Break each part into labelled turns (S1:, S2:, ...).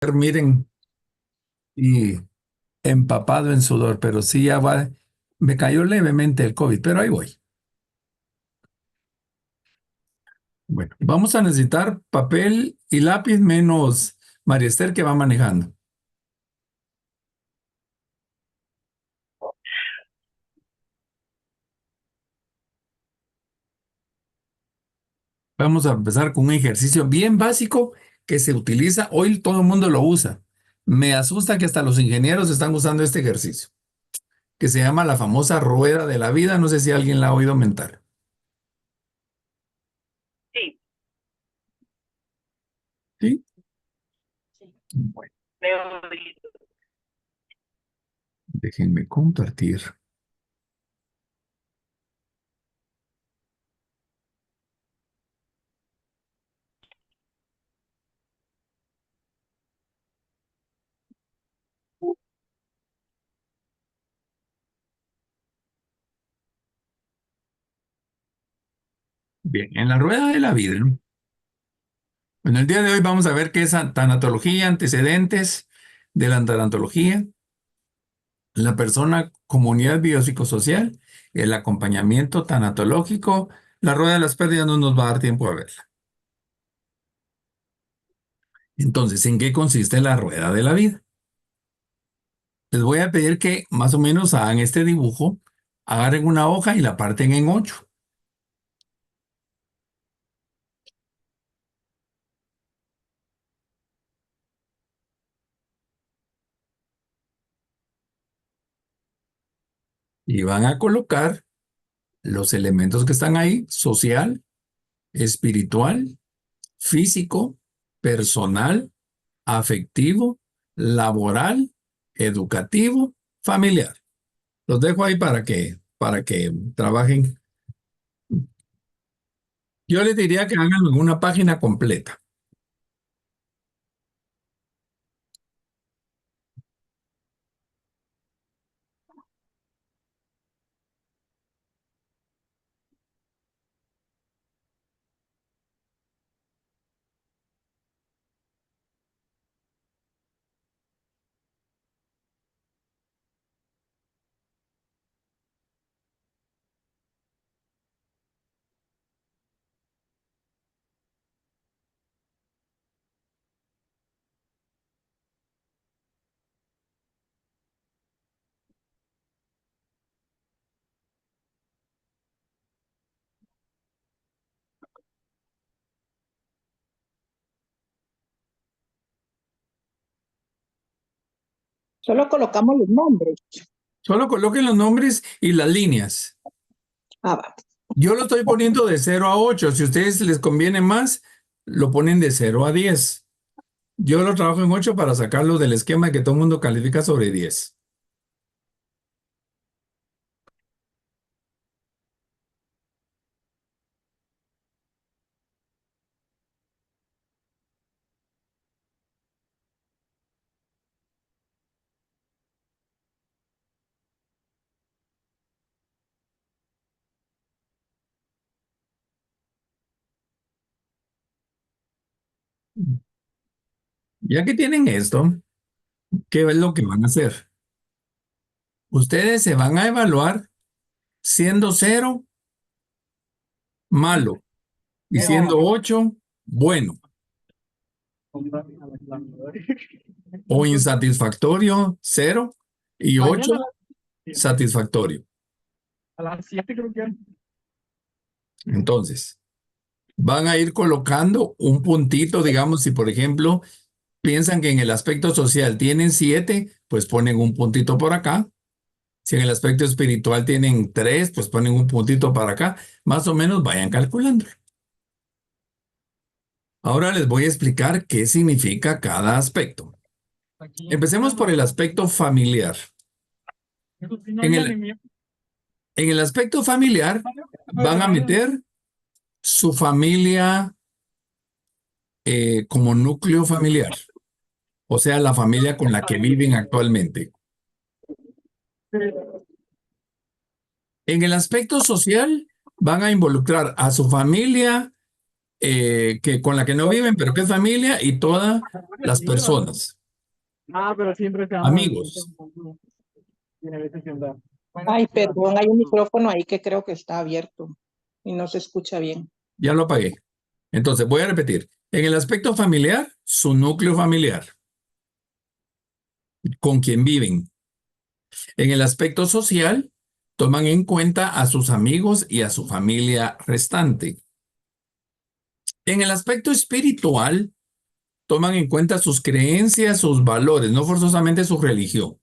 S1: Miren, y empapado en sudor, pero sí ya va, me cayó levemente el COVID, pero ahí voy. Bueno, vamos a necesitar papel y lápiz menos María Esther que va manejando. Vamos a empezar con un ejercicio bien básico que se utiliza, hoy todo el mundo lo usa. Me asusta que hasta los ingenieros están usando este ejercicio, que se llama la famosa rueda de la vida. No sé si alguien la ha oído mentar.
S2: Sí,
S1: ¿Sí?
S2: sí,
S1: Bueno,
S2: me oí.
S1: déjenme compartir. Bien, en la rueda de la vida, ¿no? Bueno, el día de hoy vamos a ver qué es tanatología, antecedentes de la tanatología, la persona, comunidad biopsicosocial, el acompañamiento tanatológico. La rueda de las pérdidas no nos va a dar tiempo a verla. Entonces, ¿en qué consiste la rueda de la vida? Les voy a pedir que más o menos hagan este dibujo, agarren una hoja y la parten en 8 y van a colocar los elementos que están ahí: social, espiritual, físico, personal, afectivo, laboral, educativo, familiar. Los dejo ahí para que trabajen. Yo les diría que hagan una página completa.
S3: Solo colocamos los nombres.
S1: Solo coloquen los nombres y las líneas.
S3: Ah, va.
S1: Yo lo estoy poniendo de 0 a 8. Si a ustedes les conviene más, lo ponen de 0 a 10. Yo lo trabajo en 8 para sacarlo del esquema que todo el mundo califica sobre 10. Ya que tienen esto, ¿qué es lo que van a hacer? Ustedes se van a evaluar siendo 0, malo, y siendo 8, bueno, o insatisfactorio, 0, y 8,
S2: Mañana
S1: satisfactorio.
S2: a las 7 creo que.
S1: Entonces, van a ir colocando un puntito, digamos, si por ejemplo piensan que en el aspecto social tienen 7, pues ponen un puntito por acá. Si en el aspecto espiritual tienen 3, pues ponen un puntito para acá. Más o menos vayan calculando. Ahora les voy a explicar qué significa cada aspecto. Empecemos por el aspecto familiar. En el aspecto familiar van a meter su familia como núcleo familiar, o sea, la familia con la que viven actualmente. En el aspecto social van a involucrar a su familia que con la que no viven, pero que es familia, y todas las personas,
S2: Ah, pero siempre quedamos.
S1: amigos.
S2: Tiene veces que andar.
S3: Ay, perdón, hay un micrófono ahí que creo que está abierto y no se escucha bien.
S1: Ya lo apagué. Entonces, voy a repetir. En el aspecto familiar, su núcleo familiar, con quien viven. En el aspecto social, toman en cuenta a sus amigos y a su familia restante. En el aspecto espiritual, toman en cuenta sus creencias, sus valores, no forzosamente su religión,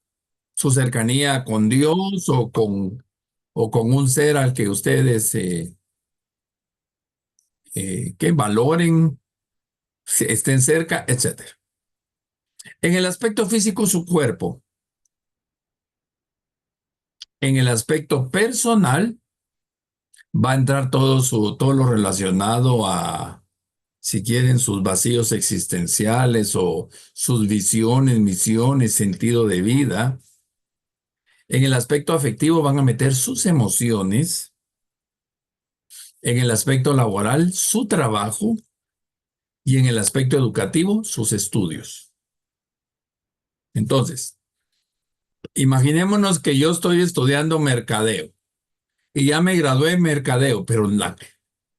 S1: su cercanía con Dios o con un ser al que ustedes que valoren, estén cerca, etcétera. En el aspecto físico, su cuerpo. En el aspecto personal, va a entrar todo lo relacionado a, si quieren, sus vacíos existenciales o sus visiones, misiones, sentido de vida. En el aspecto afectivo van a meter sus emociones. En el aspecto laboral, su trabajo. Y en el aspecto educativo, sus estudios. Entonces, imaginémonos que yo estoy estudiando mercadeo y ya me gradué en mercadeo, pero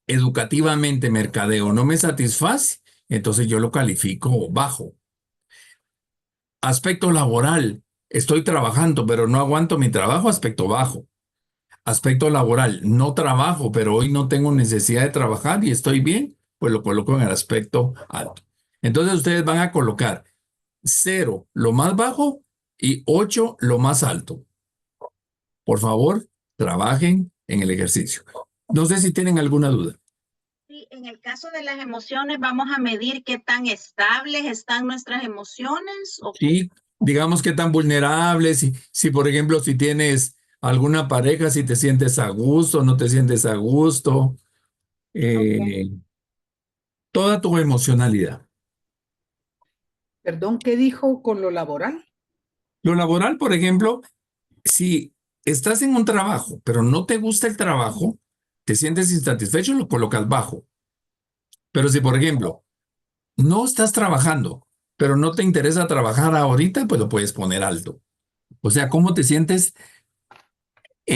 S1: educativamente mercadeo no me satisface, entonces yo lo califico bajo. Aspecto laboral, estoy trabajando, pero no aguanto mi trabajo, aspecto bajo. Aspecto laboral, no trabajo, pero hoy no tengo necesidad de trabajar y estoy bien, pues lo coloco en el aspecto alto. Entonces ustedes van a colocar 0 lo más bajo y 8 lo más alto. Por favor, trabajen en el ejercicio. No sé si tienen alguna duda.
S4: Sí, en el caso de las emociones, vamos a medir qué tan estables están nuestras emociones o
S1: Sí, digamos que tan vulnerables, si por ejemplo, si tienes alguna pareja, si te sientes a gusto, no te sientes a gusto,
S3: Ok.
S1: eh, toda tu emocionalidad.
S5: Perdón, ¿qué dijo con lo laboral?
S1: Lo laboral, por ejemplo, si estás en un trabajo, pero no te gusta el trabajo, te sientes insatisfecho, lo colocas bajo. Pero si, por ejemplo, no estás trabajando, pero no te interesa trabajar ahorita, pues lo puedes poner alto. O sea, ¿cómo te sientes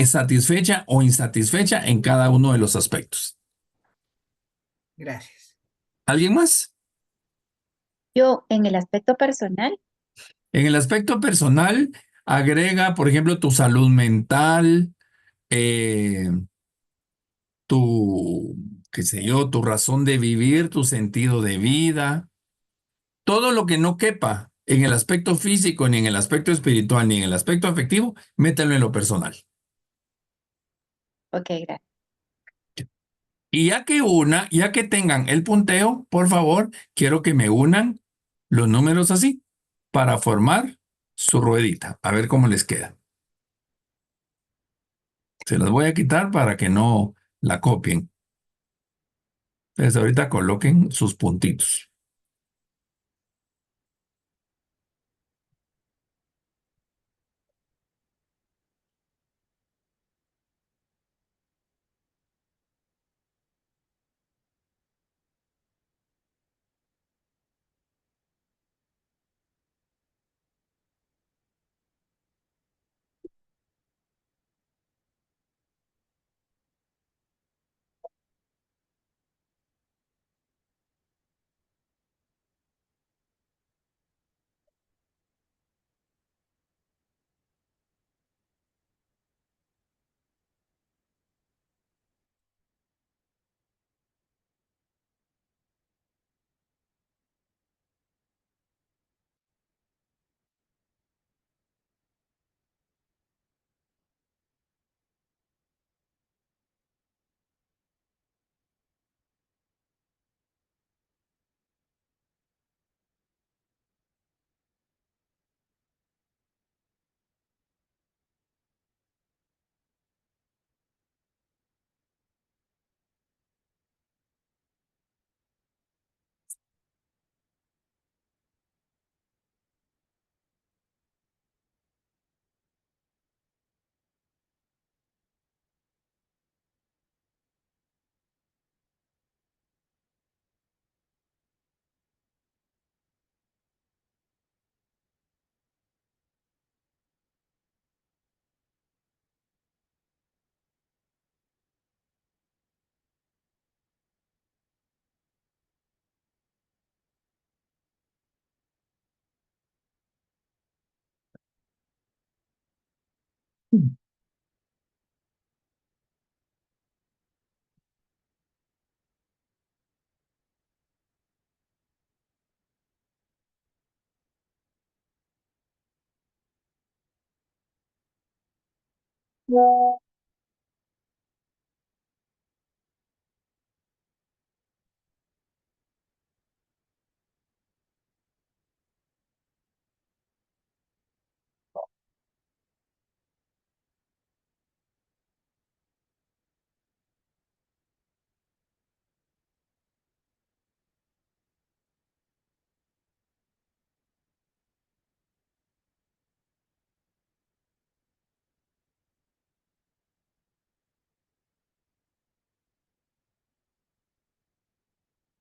S1: satisfecha o insatisfecha en cada uno de los aspectos?
S5: Gracias.
S1: ¿Alguien más?
S6: Yo, en el aspecto personal,
S1: En el aspecto personal, agrega, por ejemplo, tu salud mental, eh, tu, qué sé yo, tu razón de vivir, tu sentido de vida, todo lo que no quepa en el aspecto físico, ni en el aspecto espiritual, ni en el aspecto afectivo, mételo en lo personal.
S6: ok, gracias.
S1: Y ya que tengan el punteo, por favor, quiero que me unan los números así para formar su ruedita. A ver cómo les queda. Se las voy a quitar para que no la copien. Entonces ahorita coloquen sus puntitos.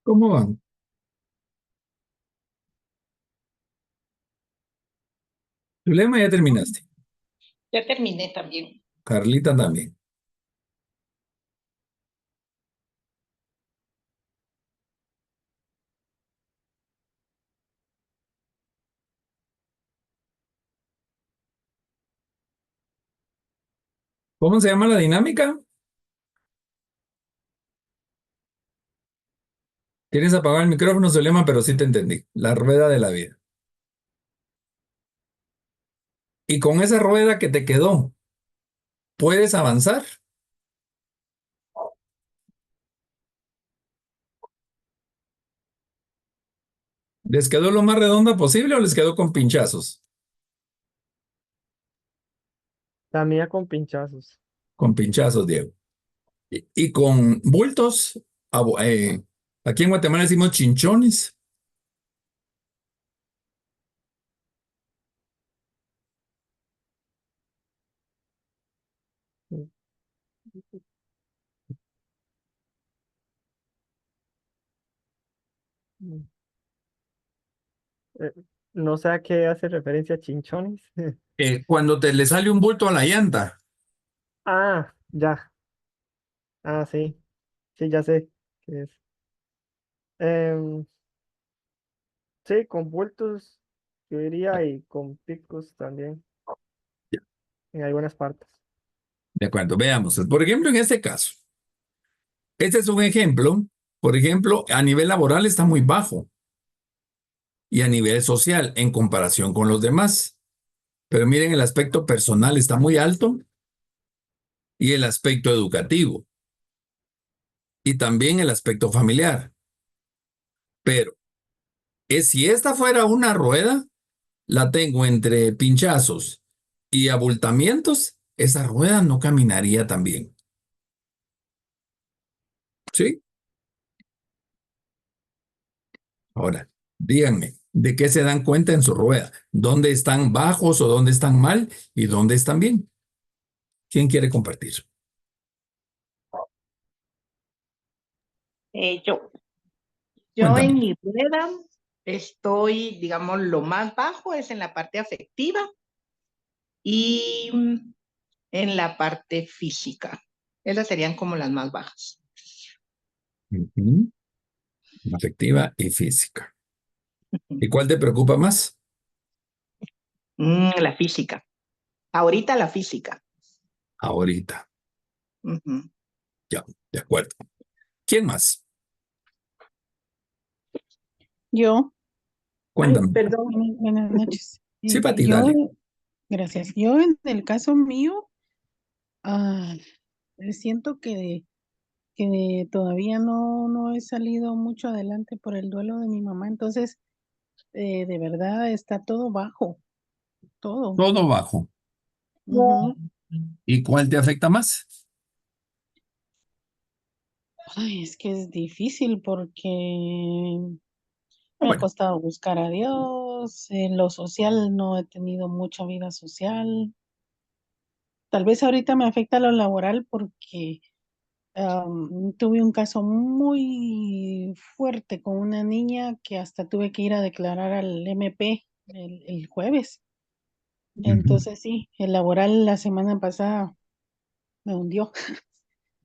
S1: ¿Cómo van? Zulema, ya terminaste.
S3: Ya terminé también.
S1: Carlita también. ¿Cómo se llama la dinámica? Tienes apagado el micrófono, Zulema, pero sí te entendí. La rueda de la vida. Y con esa rueda que te quedó, ¿puedes avanzar? ¿Les quedó lo más redonda posible o les quedó con pinchazos?
S2: La mía con pinchazos.
S1: Con pinchazos, Diego. Y con bultos, aquí en Guatemala decimos chinchones.
S2: Mm. Eh, no sé a qué hace referencia chinchones.
S1: Cuando te le sale un bulto a la llanta,
S2: Ah, ya. Ah, sí. Sí, ya sé qué es. Em, sí, con bultos, yo diría, y con picos también, en algunas partes.
S1: de acuerdo, veamos. Por ejemplo, en este caso, este es un ejemplo. Por ejemplo, a nivel laboral está muy bajo y a nivel social en comparación con los demás. Pero miren, el aspecto personal está muy alto y el aspecto educativo y también el aspecto familiar. Pero si esta fuera una rueda, la tengo entre pinchazos y abultamientos, esa rueda no caminaría tan bien. ¿Sí? Ahora, díganme, ¿de qué se dan cuenta en su rueda? ¿Dónde están bajos o dónde están mal y dónde están bien? ¿Quién quiere compartir?
S3: Yo
S1: Cuéntame.
S3: en mi rueda estoy, digamos, lo más bajo es en la parte afectiva y en la parte física. Esas serían como las más bajas.
S1: Ujú. Afectiva y física. ¿Y cuál te preocupa más?
S3: La física. Ahorita la física.
S1: Ahorita.
S3: Ujú.
S1: Ya, de acuerdo. ¿Quién más?
S5: Yo,
S1: Cuéntame.
S3: Perdón.
S5: buenas noches.
S1: Sí, Pati,
S5: Yo,
S1: dale.
S5: gracias. Yo en el caso mío, ah, siento que todavía no he salido mucho adelante por el duelo de mi mamá, entonces de verdad está todo bajo, todo.
S1: Todo bajo.
S5: Ujú.
S1: ¿Y cuál te afecta más?
S5: Ay, es que es difícil porque me ha
S1: Bueno,
S5: costado buscar a Dios, en lo social no he tenido mucha vida social. Tal vez ahorita me afecta lo laboral porque tuve un caso muy fuerte con una niña que hasta tuve que ir a declarar al MP el jueves.
S1: ujú,
S5: Entonces sí, el laboral la semana pasada me hundió.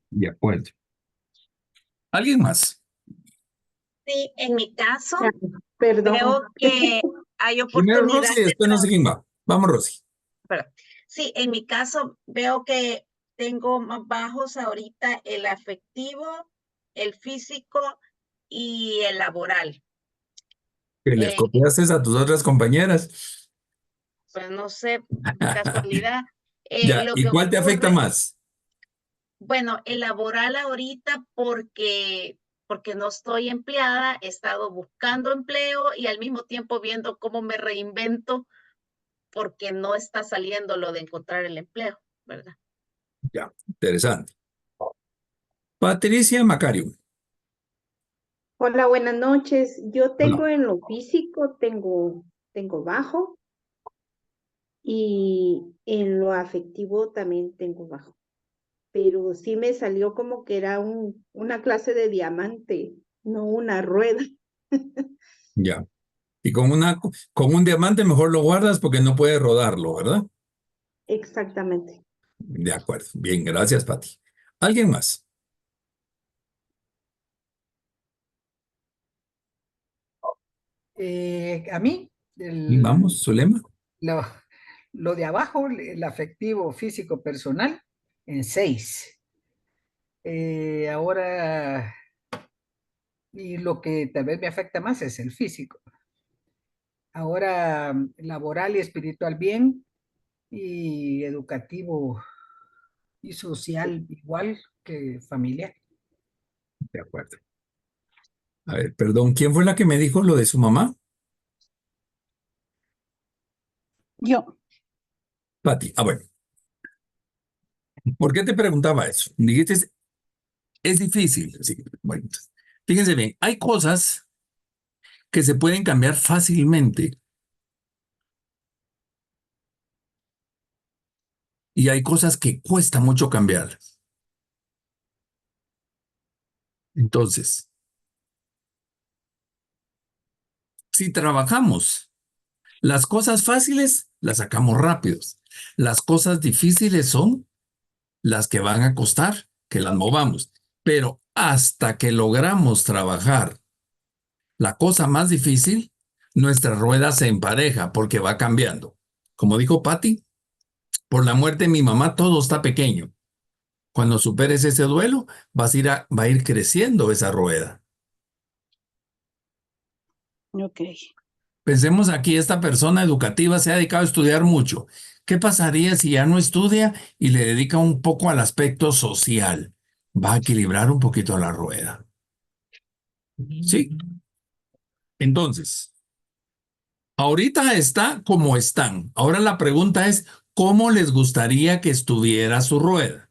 S1: de acuerdo. ¿Alguien más?
S4: Sí, en mi caso,
S3: Perdón.
S4: veo que hay
S1: Primero Rosy y
S4: oportunidad de
S1: después no sé quién va. Vamos, Rosy.
S4: trabajo. Sí, en mi caso veo que tengo más bajos ahorita el afectivo, el físico y el laboral.
S1: Que les
S4: Eh,
S1: copiaste a tus otras compañeras.
S4: pues no sé, casualidad.
S1: Ya,
S4: Lo
S1: ¿y
S4: que
S1: cuál te afecta
S4: ocurre,
S1: más?
S4: bueno, el laboral ahorita porque no estoy empleada, he estado buscando empleo y al mismo tiempo viendo cómo me reinvento porque no está saliendo lo de encontrar el empleo, ¿verdad?
S1: Ya, interesante. Patricia Macario.
S7: Hola, buenas noches. Yo
S1: Hola.
S7: tengo en lo físico, tengo bajo y en lo afectivo también tengo bajo. Pero sí me salió como que era una clase de diamante, no una rueda.
S1: Ya. Y con un diamante mejor lo guardas porque no puedes rodarlo, ¿verdad?
S7: Exactamente.
S1: De acuerdo. Bien, gracias, Pati. ¿Alguien más?
S8: A mí,
S1: Y vamos, Zulema.
S8: lo, lo de abajo, el afectivo, físico, personal, en 6. Ahora, y lo que tal vez me afecta más es el físico. Ahora, laboral y espiritual bien, y educativo y social igual que familiar.
S1: De acuerdo. A ver, perdón, ¿quién fue la que me dijo lo de su mamá?
S5: Yo,
S1: Pati. Ah, bueno. ¿Por qué te preguntaba eso? Dijiste, es difícil. Sí, bueno, fíjense bien, hay cosas que se pueden cambiar fácilmente y hay cosas que cuesta mucho cambiar. Entonces, si trabajamos, las cosas fáciles las sacamos rápidos. Las cosas difíciles son las que van a costar que las movamos. Pero hasta que logramos trabajar la cosa más difícil, nuestra rueda se empareja porque va cambiando. Como dijo Patty, por la muerte de mi mamá todo está pequeño. Cuando superes ese duelo, va a ir creciendo esa rueda.
S5: ok.
S1: Pensemos aquí, esta persona educativa se ha dedicado a estudiar mucho. ¿Qué pasaría si ya no estudia y le dedica un poco al aspecto social? Va a equilibrar un poquito la rueda. Sí. Entonces, ahorita está como están. Ahora la pregunta es, ¿cómo les gustaría que estuviera su rueda?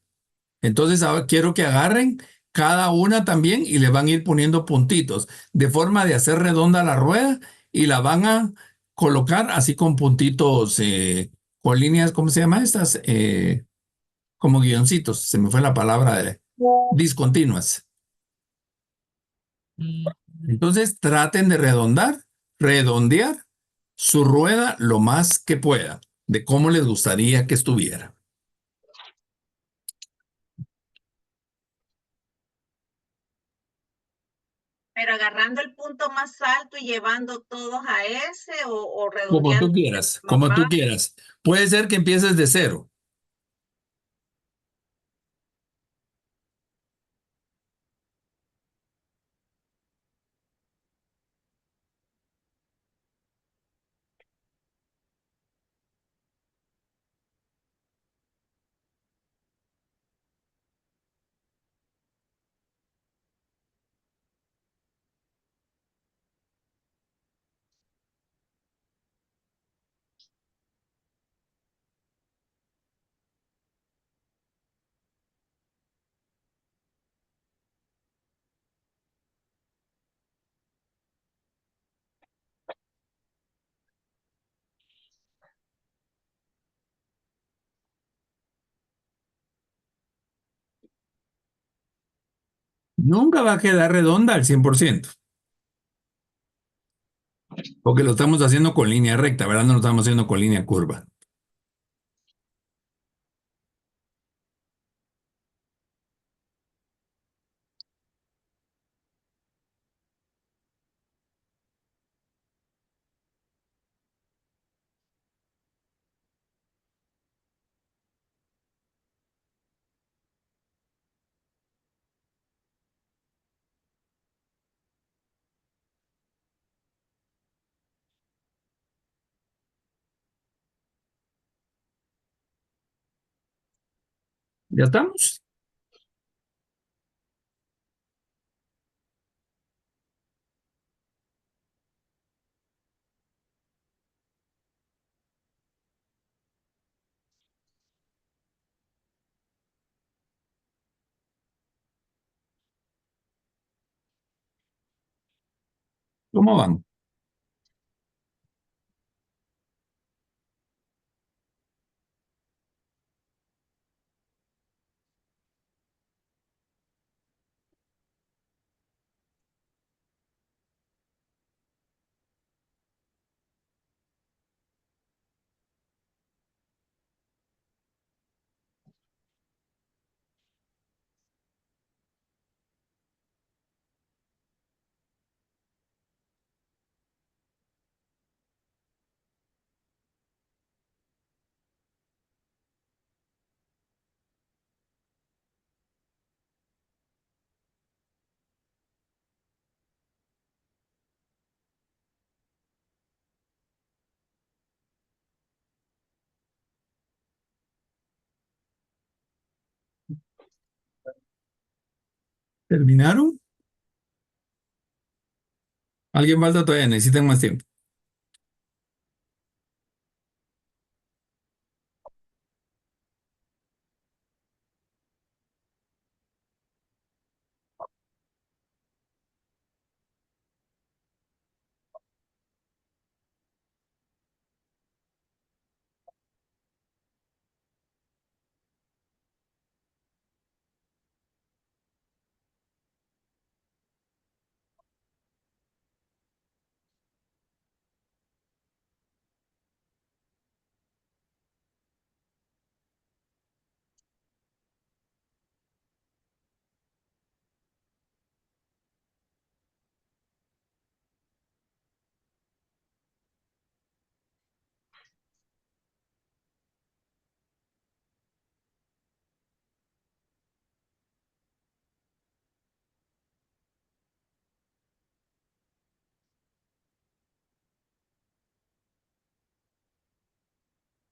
S1: Entonces, ahora quiero que agarren cada una también y le van a ir poniendo puntitos, de forma de hacer redonda la rueda y la van a colocar así con puntitos, con líneas, ¿cómo se llama estas? Como guioncitos, se me fue la palabra discontinuas. Entonces, traten de redondear su rueda lo más que pueda, de cómo les gustaría que estuviera.
S4: Pero agarrando el punto más alto y llevando todos a ese o redondeando más
S1: Como tú
S4: bajo.
S1: quieras. Puede ser que empieces de cero. Nunca va a quedar redonda al 100%, porque lo estamos haciendo con línea recta, ¿verdad? No lo estamos haciendo con línea curva. ¿Ya estamos? ¿Cómo van? ¿Terminaron? ¿Alguien falta todavía? ¿Necesitan más tiempo?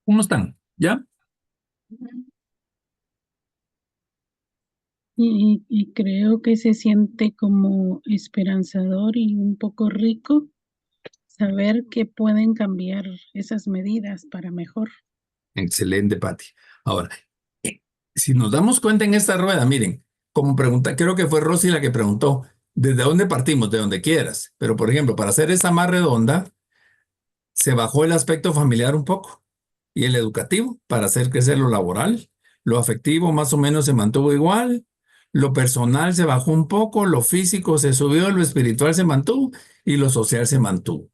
S1: ¿Cómo están? ¿Ya?
S5: Y creo que se siente como esperanzador y un poco rico saber que pueden cambiar esas medidas para mejor.
S1: Excelente, Pati. Ahora, eh, si nos damos cuenta en esta rueda, miren, como pregunta, creo que fue Rosy la que preguntó, ¿desde dónde partimos? De donde quieras. Pero, por ejemplo, para hacer esta más redonda, se bajó el aspecto familiar un poco y el educativo para hacer crecer lo laboral. Lo afectivo más o menos se mantuvo igual. Lo personal se bajó un poco, lo físico se subió, lo espiritual se mantuvo y lo social se mantuvo.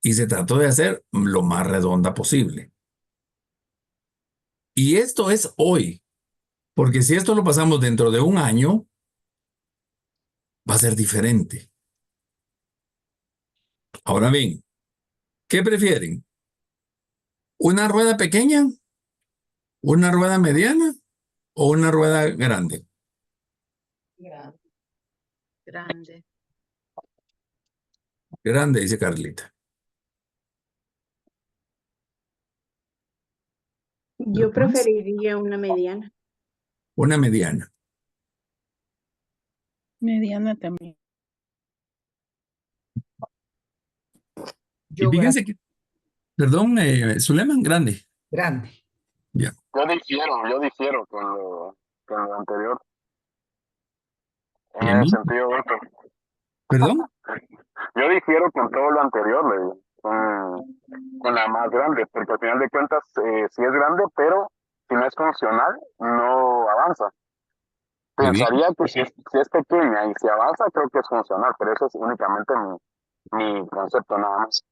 S1: Y se trató de hacer lo más redonda posible. Y esto es hoy, porque si esto lo pasamos dentro de un año, va a ser diferente. Ahora bien, ¿qué prefieren? ¿Una rueda pequeña, una rueda mediana o una rueda grande?
S4: Grande.
S1: Grande, dice Carlita.
S7: Yo
S1: ¿Los más?
S7: preferiría una mediana.
S1: Una mediana.
S5: Mediana también.
S1: Y
S8: Yo
S1: fíjense que, perdón, Suleman, grande.
S8: grande.
S1: Ya.
S9: Yo difiero con lo anterior, en
S1: ¿Y a
S9: el
S1: mí?
S9: sentido de que
S1: ¿Perdón?
S9: yo difiero con todo lo anterior, le digo, con la más grande, porque al final de cuentas sí es grande, pero si no es funcional, no avanza.
S1: Muy bien,
S9: Pensaría que si es pequeña y si avanza, creo que es funcional, pero eso es únicamente mi concepto nada más.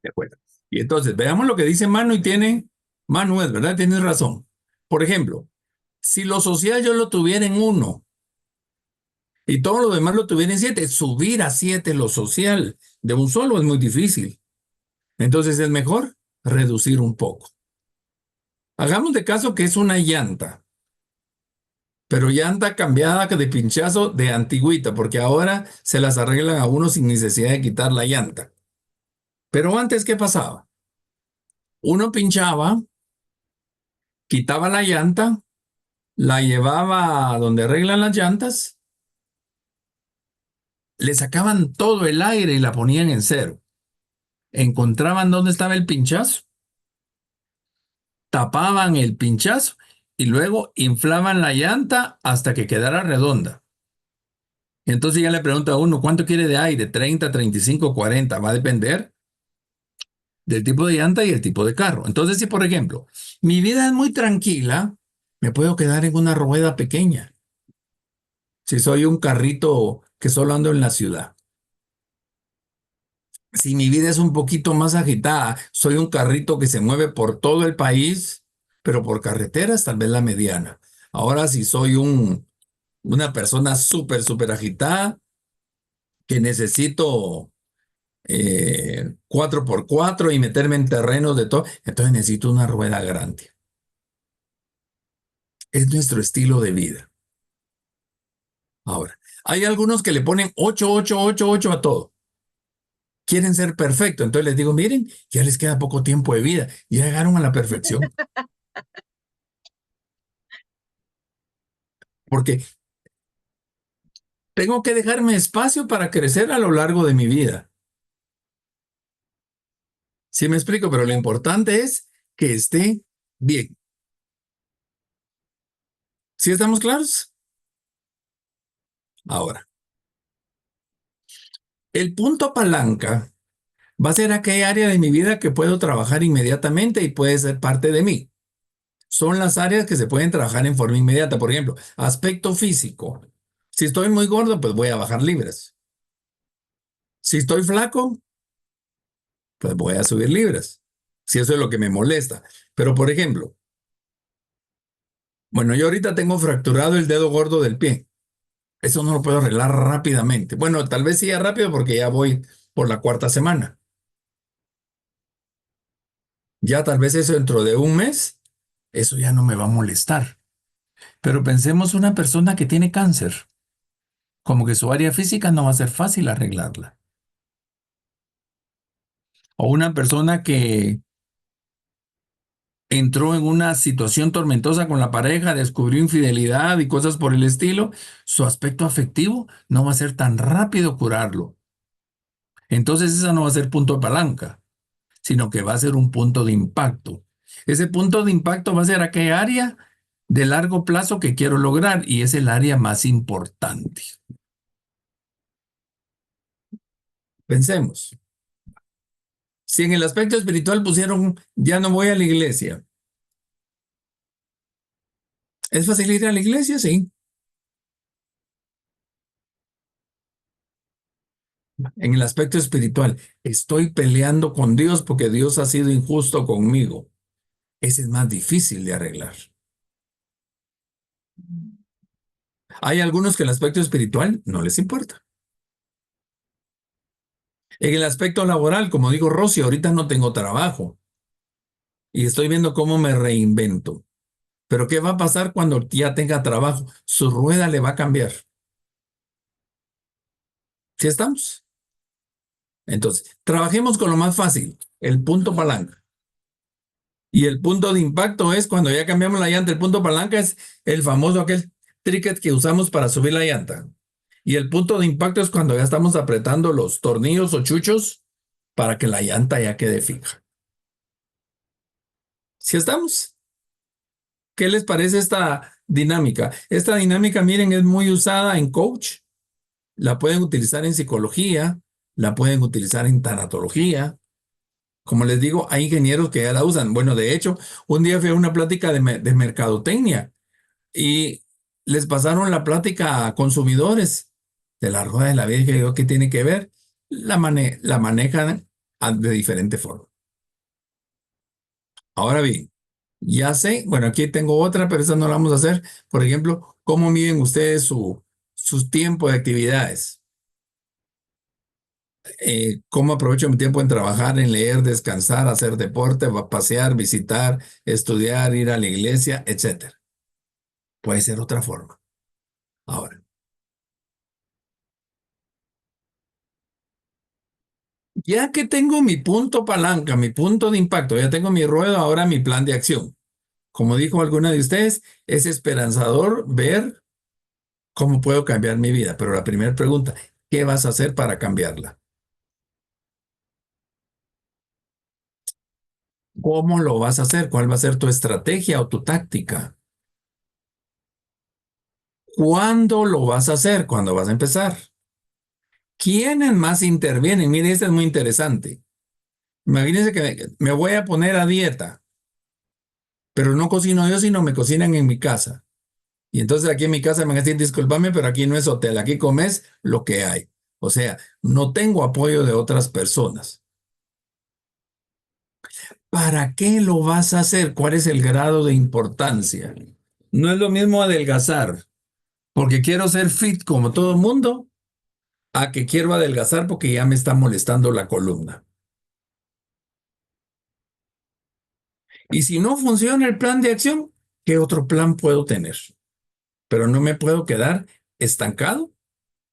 S1: de acuerdo. Y entonces, veamos lo que dice Manu y tiene, Manu es, ¿verdad? Tienes razón. Por ejemplo, si lo social yo lo tuviera en 1 y todo lo demás lo tuviera en 7, subir a 7 lo social de un solo es muy difícil. Entonces es mejor reducir un poco. Hagamos de caso que es una llanta, pero llanta cambiada de pinchazo de antigüita, porque ahora se las arreglan a uno sin necesidad de quitar la llanta. Pero antes, ¿qué pasaba? Uno pinchaba, quitaba la llanta, la llevaba a donde arreglan las llantas, le sacaban todo el aire y la ponían en cero. Encontraban dónde estaba el pinchazo, tapaban el pinchazo y luego inflaban la llanta hasta que quedara redonda. Entonces ya le pregunta a uno, ¿cuánto quiere de aire? 30, 35, 40. Va a depender del tipo de llanta y el tipo de carro. Entonces, si por ejemplo, mi vida es muy tranquila, me puedo quedar en una rueda pequeña. Si soy un carrito que solo ando en la ciudad. Si mi vida es un poquito más agitada, soy un carrito que se mueve por todo el país, pero por carreteras, tal vez la mediana. Ahora, si soy una persona súper agitada, que necesito 4x4 y meterme en terrenos de todo, entonces necesito una rueda grande. Es nuestro estilo de vida. Ahora, hay algunos que le ponen 8, 8, 8, 8 a todo. Quieren ser perfectos. Entonces les digo, miren, ya les queda poco tiempo de vida. Ya llegaron a la perfección. Porque tengo que dejarme espacio para crecer a lo largo de mi vida. Sí me explico, pero lo importante es que esté bien. ¿Sí estamos claros? Ahora, el punto palanca va a ser aquella área de mi vida que puedo trabajar inmediatamente y puede ser parte de mí. Son las áreas que se pueden trabajar en forma inmediata. Por ejemplo, aspecto físico. Si estoy muy gordo, pues voy a bajar libras. Si estoy flaco, pues voy a subir libras. Si eso es lo que me molesta. Pero, por ejemplo, bueno, yo ahorita tengo fracturado el dedo gordo del pie. Eso no lo puedo arreglar rápidamente. Bueno, tal vez sí ya rápido porque ya voy por la 4ª semana. Ya tal vez eso dentro de un mes, eso ya no me va a molestar. Pero pensemos una persona que tiene cáncer, como que su área física no va a ser fácil arreglarla. O una persona que entró en una situación tormentosa con la pareja, descubrió infidelidad y cosas por el estilo, su aspecto afectivo no va a ser tan rápido curarlo. Entonces esa no va a ser punto de palanca, sino que va a ser un punto de impacto. Ese punto de impacto va a ser aquella área de largo plazo que quiero lograr y es el área más importante. Pensemos. Si en el aspecto espiritual pusieron, ya no voy a la iglesia. ¿Es fácil ir a la iglesia? Sí. En el aspecto espiritual, estoy peleando con Dios porque Dios ha sido injusto conmigo. Ese es más difícil de arreglar. Hay algunos que el aspecto espiritual no les importa. En el aspecto laboral, como digo, Rosy, ahorita no tengo trabajo y estoy viendo cómo me reinvento. Pero ¿qué va a pasar cuando ya tenga trabajo? Su rueda le va a cambiar. ¿Sí estamos? Entonces, trabajemos con lo más fácil, el punto palanca. Y el punto de impacto es cuando ya cambiamos la llanta. El punto palanca es el famoso aquel tríquet que usamos para subir la llanta. Y el punto de impacto es cuando ya estamos apretando los tornillos o chuchos para que la llanta ya quede fija. ¿Sí estamos? ¿Qué les parece esta dinámica? Esta dinámica, miren, es muy usada en coach. La pueden utilizar en psicología, la pueden utilizar en tanatología. Como les digo, hay ingenieros que ya la usan. Bueno, de hecho, un día fui a una plática de mercadotecnia y les pasaron la plática a consumidores de la rueda de la vida. Y digo, ¿qué tiene que ver? La manejan de diferente forma. Ahora bien, ya sé, bueno, aquí tengo otra, pero esa no la vamos a hacer. Por ejemplo, ¿cómo miden ustedes su tiempo de actividades? ¿Cómo aprovecho mi tiempo en trabajar, en leer, descansar, hacer deporte, pasear, visitar, estudiar, ir a la iglesia, etcétera? Puede ser otra forma. Ahora, Ya que tengo mi punto palanca, mi punto de impacto, ya tengo mi ruedo, ahora mi plan de acción. Como dijo alguna de ustedes, es esperanzador ver cómo puedo cambiar mi vida. Pero la primera pregunta, ¿qué vas a hacer para cambiarla? ¿Cómo lo vas a hacer? ¿Cuál va a ser tu estrategia o tu táctica? ¿Cuándo lo vas a hacer? ¿Cuándo vas a empezar? ¿Quiénes más intervienen? Mire, este es muy interesante. Imagínense que me voy a poner a dieta, pero no cocino yo, sino me cocinan en mi casa. Y entonces aquí en mi casa me van a decir, discúlpame, pero aquí no es hotel, aquí comes lo que hay. O sea, no tengo apoyo de otras personas. ¿Para qué lo vas a hacer? ¿Cuál es el grado de importancia? No es lo mismo adelgazar porque quiero ser fit como todo el mundo, a que quiero adelgazar porque ya me está molestando la columna. Y si no funciona el plan de acción, ¿qué otro plan puedo tener? Pero no me puedo quedar estancado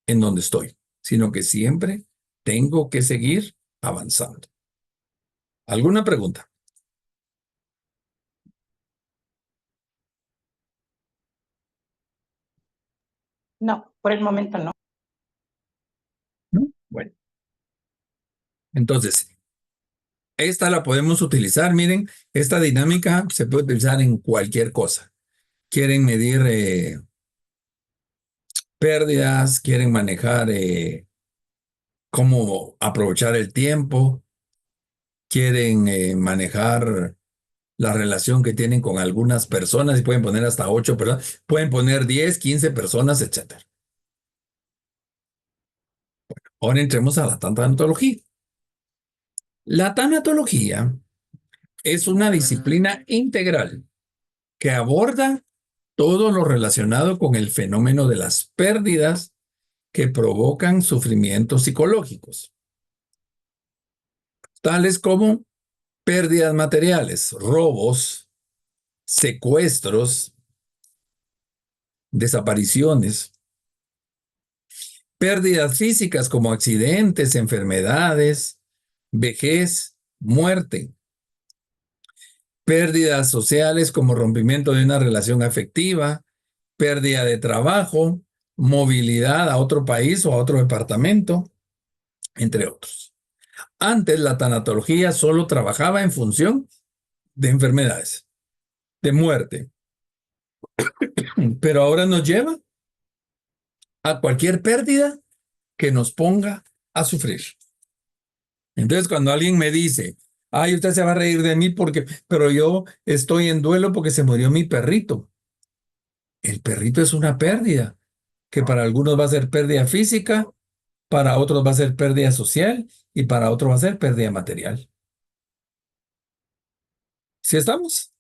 S1: en donde estoy, sino que siempre tengo que seguir avanzando. ¿Alguna pregunta?
S3: No, por el momento no.
S1: ¿No? Bueno, entonces, esta la podemos utilizar. Miren, esta dinámica se puede utilizar en cualquier cosa. Quieren medir pérdidas, quieren manejar cómo aprovechar el tiempo, quieren manejar la relación que tienen con algunas personas y pueden poner hasta 8 personas, pueden poner 10, 15 personas, etcétera. Ahora entremos a la tanatología. La tanatología es una disciplina integral que aborda todo lo relacionado con el fenómeno de las pérdidas que provocan sufrimientos psicológicos, tales como pérdidas materiales, robos, secuestros, desapariciones, pérdidas físicas como accidentes, enfermedades, vejez, muerte, pérdidas sociales como rompimiento de una relación afectiva, pérdida de trabajo, movilidad a otro país o a otro departamento, entre otros. Antes la tanatología solo trabajaba en función de enfermedades, de muerte, pero ahora nos lleva a cualquier pérdida que nos ponga a sufrir. Entonces, cuando alguien me dice, ay, usted se va a reír de mí pero yo estoy en duelo porque se murió mi perrito. El perrito es una pérdida, que para algunos va a ser pérdida física, para otros va a ser pérdida social y para otros va a ser pérdida material. ¿Sí estamos?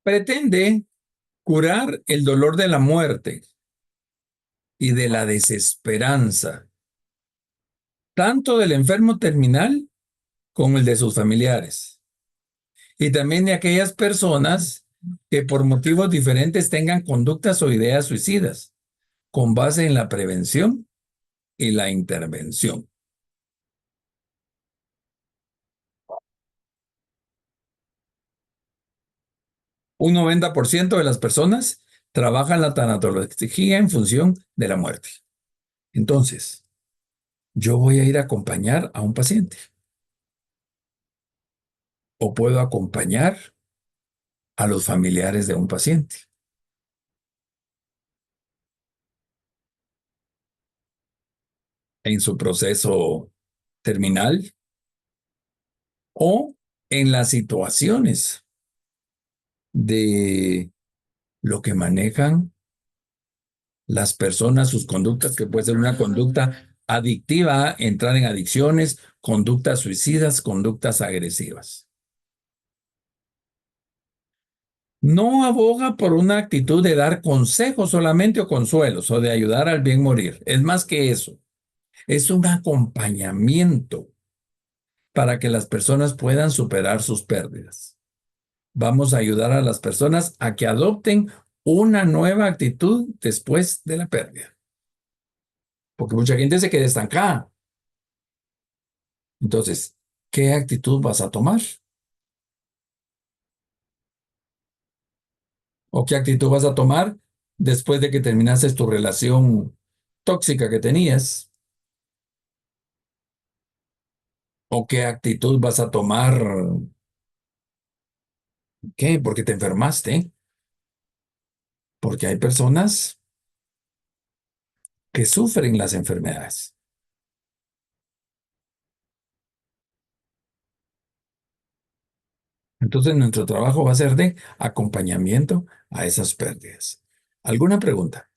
S1: Pretende curar el dolor de la muerte y de la desesperanza, tanto del enfermo terminal como el de sus familiares, y también de aquellas personas que por motivos diferentes tengan conductas o ideas suicidas, con base en la prevención y la intervención. Un 90% de las personas trabajan la tanatología en función de la muerte. Entonces, yo voy a ir a acompañar a un paciente o puedo acompañar a los familiares de un paciente en su proceso terminal o en las situaciones de lo que manejan las personas, sus conductas, que puede ser una conducta adictiva, entrar en adicciones, conductas suicidas, conductas agresivas. No aboga por una actitud de dar consejos solamente o consuelos o de ayudar al bien morir. Es más que eso. Es un acompañamiento para que las personas puedan superar sus pérdidas. Vamos a ayudar a las personas a que adopten una nueva actitud después de la pérdida. Porque mucha gente se queda estancada. Entonces, ¿qué actitud vas a tomar? ¿O qué actitud vas a tomar después de que terminases tu relación tóxica que tenías? ¿O qué actitud vas a tomar? ¿Qué? Porque te enfermaste. Porque hay personas que sufren las enfermedades. Entonces, nuestro trabajo va a ser de acompañamiento a esas pérdidas. ¿Alguna pregunta?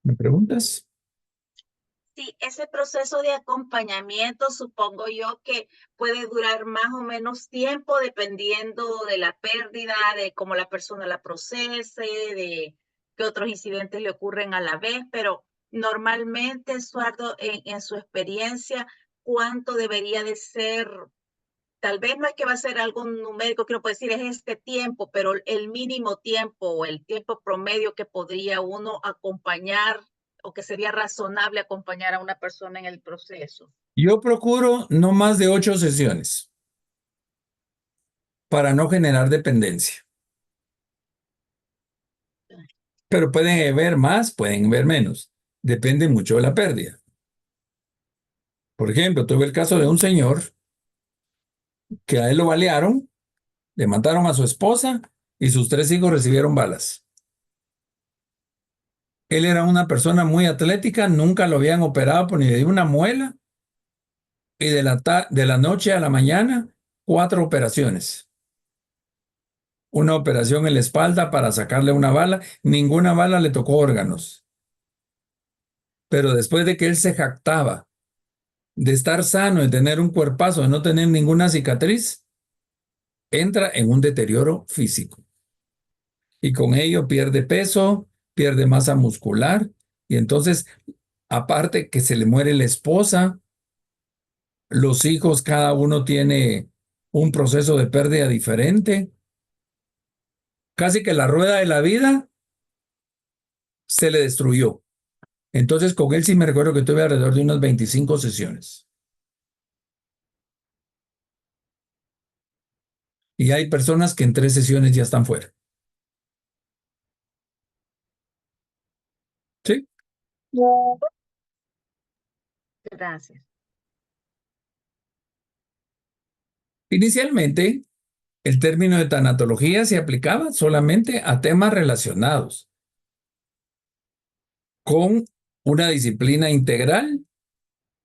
S1: ¿Me preguntas?
S4: Sí, ese proceso de acompañamiento supongo yo que puede durar más o menos tiempo dependiendo de la pérdida, de cómo la persona la procese, de qué otros incidentes le ocurren a la vez, pero normalmente, Estuardo, en su experiencia, ¿cuánto debería de ser? Tal vez no es que va a ser algo numérico que uno puede decir es este tiempo, pero el mínimo tiempo o el tiempo promedio que podría uno acompañar o que sería razonable acompañar a una persona en el proceso.
S1: Yo procuro no más de 8 sesiones para no generar dependencia. Pero pueden ver más, pueden ver menos. Depende mucho de la pérdida. Por ejemplo, tuve el caso de un señor que a él lo balearon, le mataron a su esposa y sus 3 hijos recibieron balas. Él era una persona muy atlética, nunca lo habían operado por ni de una muela y de la noche a la mañana, 4 operaciones. Una operación en la espalda para sacarle una bala, ninguna bala le tocó órganos. Pero después de que él se jactaba de estar sano, de tener un cuerpazo, de no tener ninguna cicatriz, entra en un deterioro físico. Y con ello pierde peso, pierde masa muscular, y entonces, aparte que se le muere la esposa, los hijos, cada uno tiene un proceso de pérdida diferente. Casi que la rueda de la vida se le destruyó. Entonces, con él sí me recuerdo que tuve alrededor de unas 25 sesiones. Y hay personas que en 3 sesiones ya están fuera. ¿Sí?
S4: Gracias.
S1: Inicialmente, el término de tanatología se aplicaba solamente a temas relacionados con una disciplina integral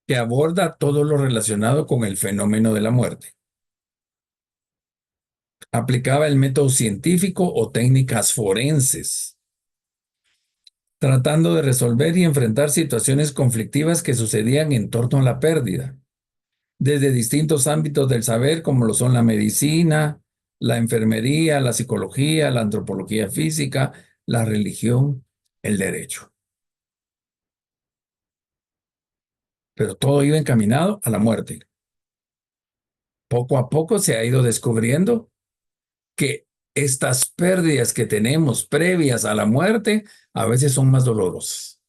S1: que aborda todo lo relacionado con el fenómeno de la muerte. Aplicaba el método científico o técnicas forenses, tratando de resolver y enfrentar situaciones conflictivas que sucedían en torno a la pérdida, desde distintos ámbitos del saber como lo son la medicina, la enfermería, la psicología, la antropología física, la religión, el derecho. Pero todo iba encaminado a la muerte. Poco a poco se ha ido descubriendo que estas pérdidas que tenemos previas a la muerte a veces son más dolorosas.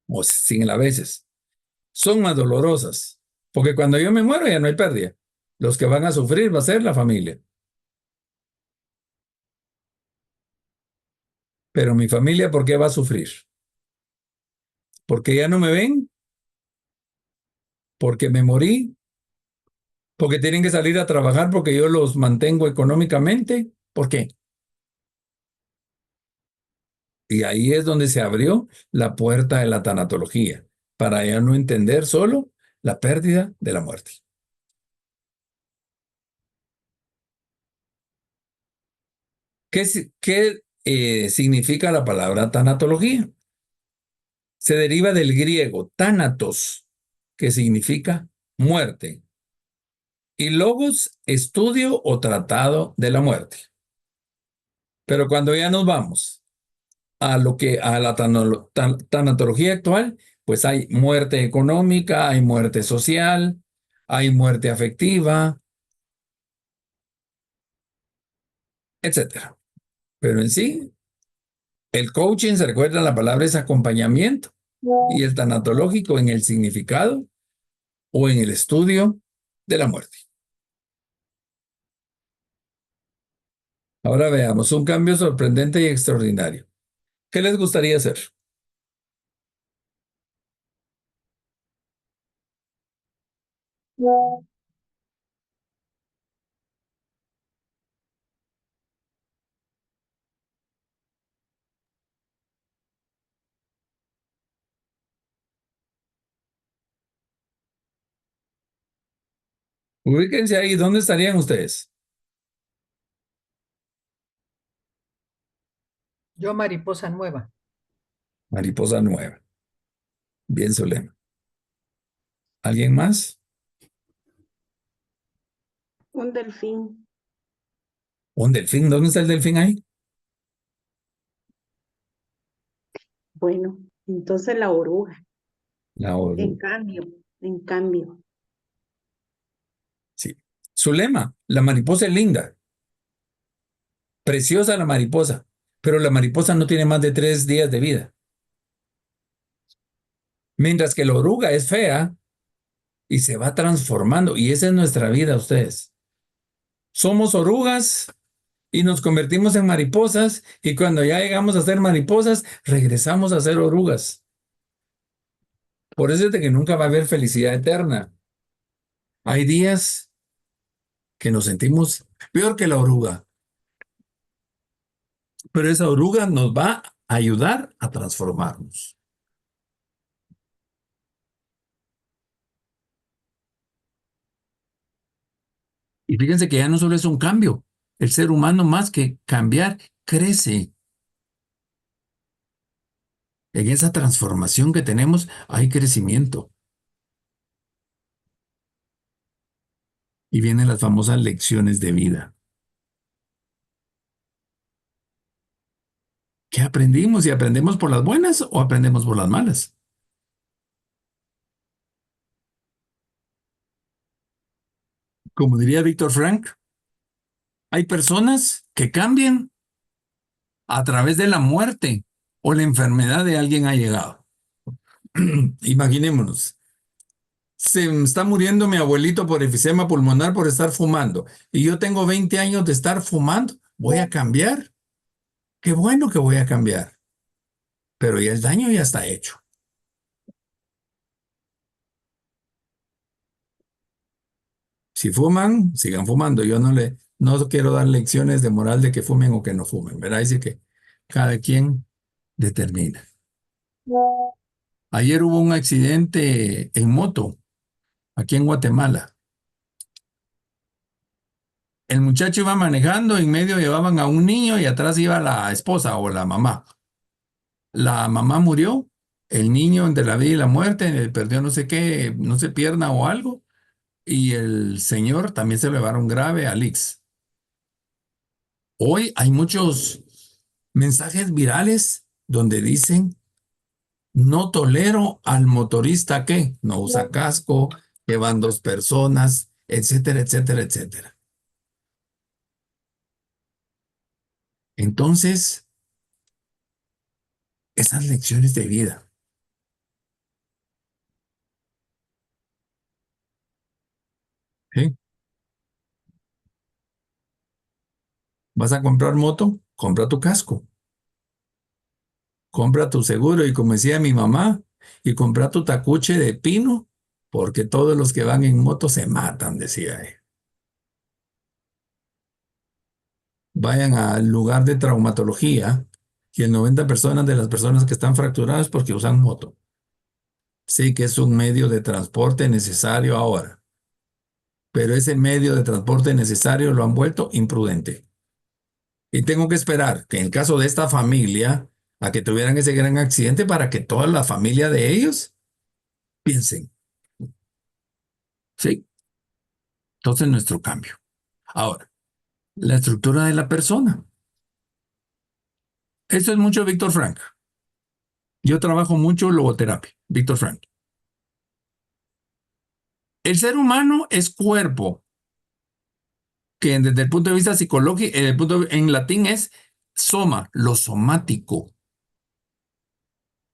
S1: O sin el a veces. Son más dolorosas. Porque cuando yo me muero ya no hay pérdida. Los que van a sufrir va a ser la familia. Pero mi familia, ¿por qué va a sufrir? ¿Porque ya no me ven? ¿Porque me morí? ¿Porque tienen que salir a trabajar porque yo los mantengo económicamente? ¿Por qué? Y ahí es donde se abrió la puerta de la tanatología, para ya no entender solo la pérdida de la muerte. ¿Qué significa la palabra tanatología? Se deriva del griego thanatos, que significa muerte. Y logos, estudio o tratado de la muerte. Pero cuando ya nos vamos a la tanatología actual, pues hay muerte económica, hay muerte social, hay muerte afectiva, etcétera. Pero en sí, el coaching, se recuerda, la palabra es acompañamiento, y el tanatológico en el significado o en el estudio de la muerte. Ahora veamos un cambio sorprendente y extraordinario. ¿Qué les gustaría hacer? Ubíquense ahí, ¿dónde estarían ustedes?
S8: Yo mariposa nueva.
S1: Mariposa nueva. Bien, Solema. ¿Alguien más?
S7: Un delfín.
S1: ¿Un delfín? ¿Dónde está el delfín ahí?
S7: Bueno, entonces la oruga.
S1: La oruga.
S7: En cambio.
S1: Sí. Zulema, la mariposa es linda. Preciosa la mariposa. Pero la mariposa no tiene más de 3 días de vida. Mientras que la oruga es fea y se va transformando. Y esa es nuestra vida, ustedes. Somos orugas y nos convertimos en mariposas. Y cuando ya llegamos a ser mariposas, regresamos a ser orugas. Por eso es de que nunca va a haber felicidad eterna. Hay días que nos sentimos peor que la oruga. Pero esa oruga nos va a ayudar a transformarnos. Y fíjense que ya no solo es un cambio, el ser humano más que cambiar, crece. En esa transformación que tenemos hay crecimiento. Y vienen las famosas lecciones de vida. ¿Qué aprendimos? ¿Y aprendemos por las buenas o aprendemos por las malas? Como diría Víctor Frank, hay personas que cambian a través de la muerte o la enfermedad de alguien allegado. Imaginémonos, se está muriendo mi abuelito por enfisema pulmonar por estar fumando y yo tengo 20 años de estar fumando. ¿Voy a cambiar? Qué bueno que voy a cambiar, pero ya el daño ya está hecho. Si fuman, sigan fumando. Yo no quiero dar lecciones de moral de que fumen o que no fumen, ¿verdad? Dice que cada quien determina. Ayer hubo un accidente en moto aquí en Guatemala. El muchacho iba manejando, en medio llevaban a un niño y atrás iba la esposa o la mamá. La mamá murió, el niño entre la vida y la muerte, perdió no sé qué, no sé, pierna o algo, y el señor también se lo llevaron grave al IX. Hoy hay muchos mensajes virales donde dicen, no tolero al motorista que no usa casco, que van 2 personas, etcétera, etcétera, etcétera. Entonces, esas lecciones de vida. ¿Sí? ¿Vas a comprar moto? Compra tu casco. Compra tu seguro y como decía mi mamá, y compra tu tacuche de pino, porque todos los que van en moto se matan, decía ella. Vayan al lugar de traumatología y el 90% de las personas que están fracturadas porque usan moto. Sí que es un medio de transporte necesario ahora, pero ese medio de transporte necesario lo han vuelto imprudente. Y tengo que esperar que en el caso de esta familia, a que tuvieran ese gran accidente para que toda la familia de ellos piensen. Sí, Entonces, nuestro cambio. Ahora, la estructura de la persona. Esto es mucho Víctor Frank. Yo trabajo mucho logoterapia, Víctor Frank. El ser humano es cuerpo, que desde el punto de vista psicológico, en latín es soma, lo somático.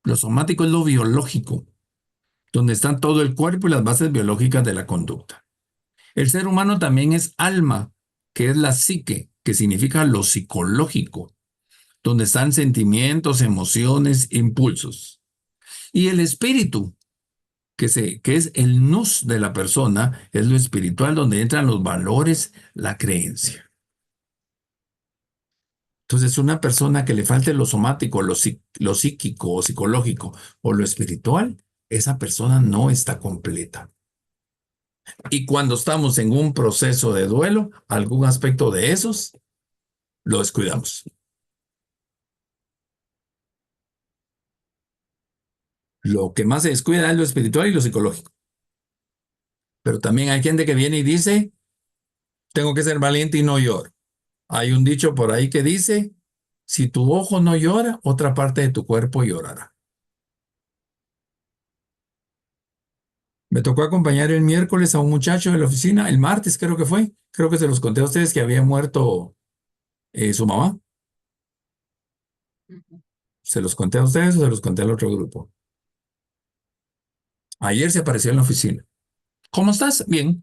S1: Lo somático es lo biológico, donde están todo el cuerpo y las bases biológicas de la conducta. El ser humano también es alma, que es la psique, que significa lo psicológico, donde están sentimientos, emociones, impulsos. Y el espíritu, que es el nous de la persona, es lo espiritual, donde entran los valores, la creencia. Entonces, una persona que le falte lo somático, lo psíquico o psicológico o lo espiritual, esa persona no está completa. Y cuando estamos en un proceso de duelo, algún aspecto de esos lo descuidamos. Lo que más se descuida es lo espiritual y lo psicológico. Pero también hay gente que viene y dice, tengo que ser valiente y no lloro. Hay un dicho por ahí que dice, si tu ojo no llora, otra parte de tu cuerpo llorará. Me tocó acompañar el miércoles a un muchacho de la oficina, el martes creo que fue. Creo que se los conté a ustedes que había muerto su mamá.
S4: Ujú.
S1: ¿Se los conté a ustedes o se los conté al otro grupo? Ayer se apareció en la oficina. ¿Cómo estás? Bien.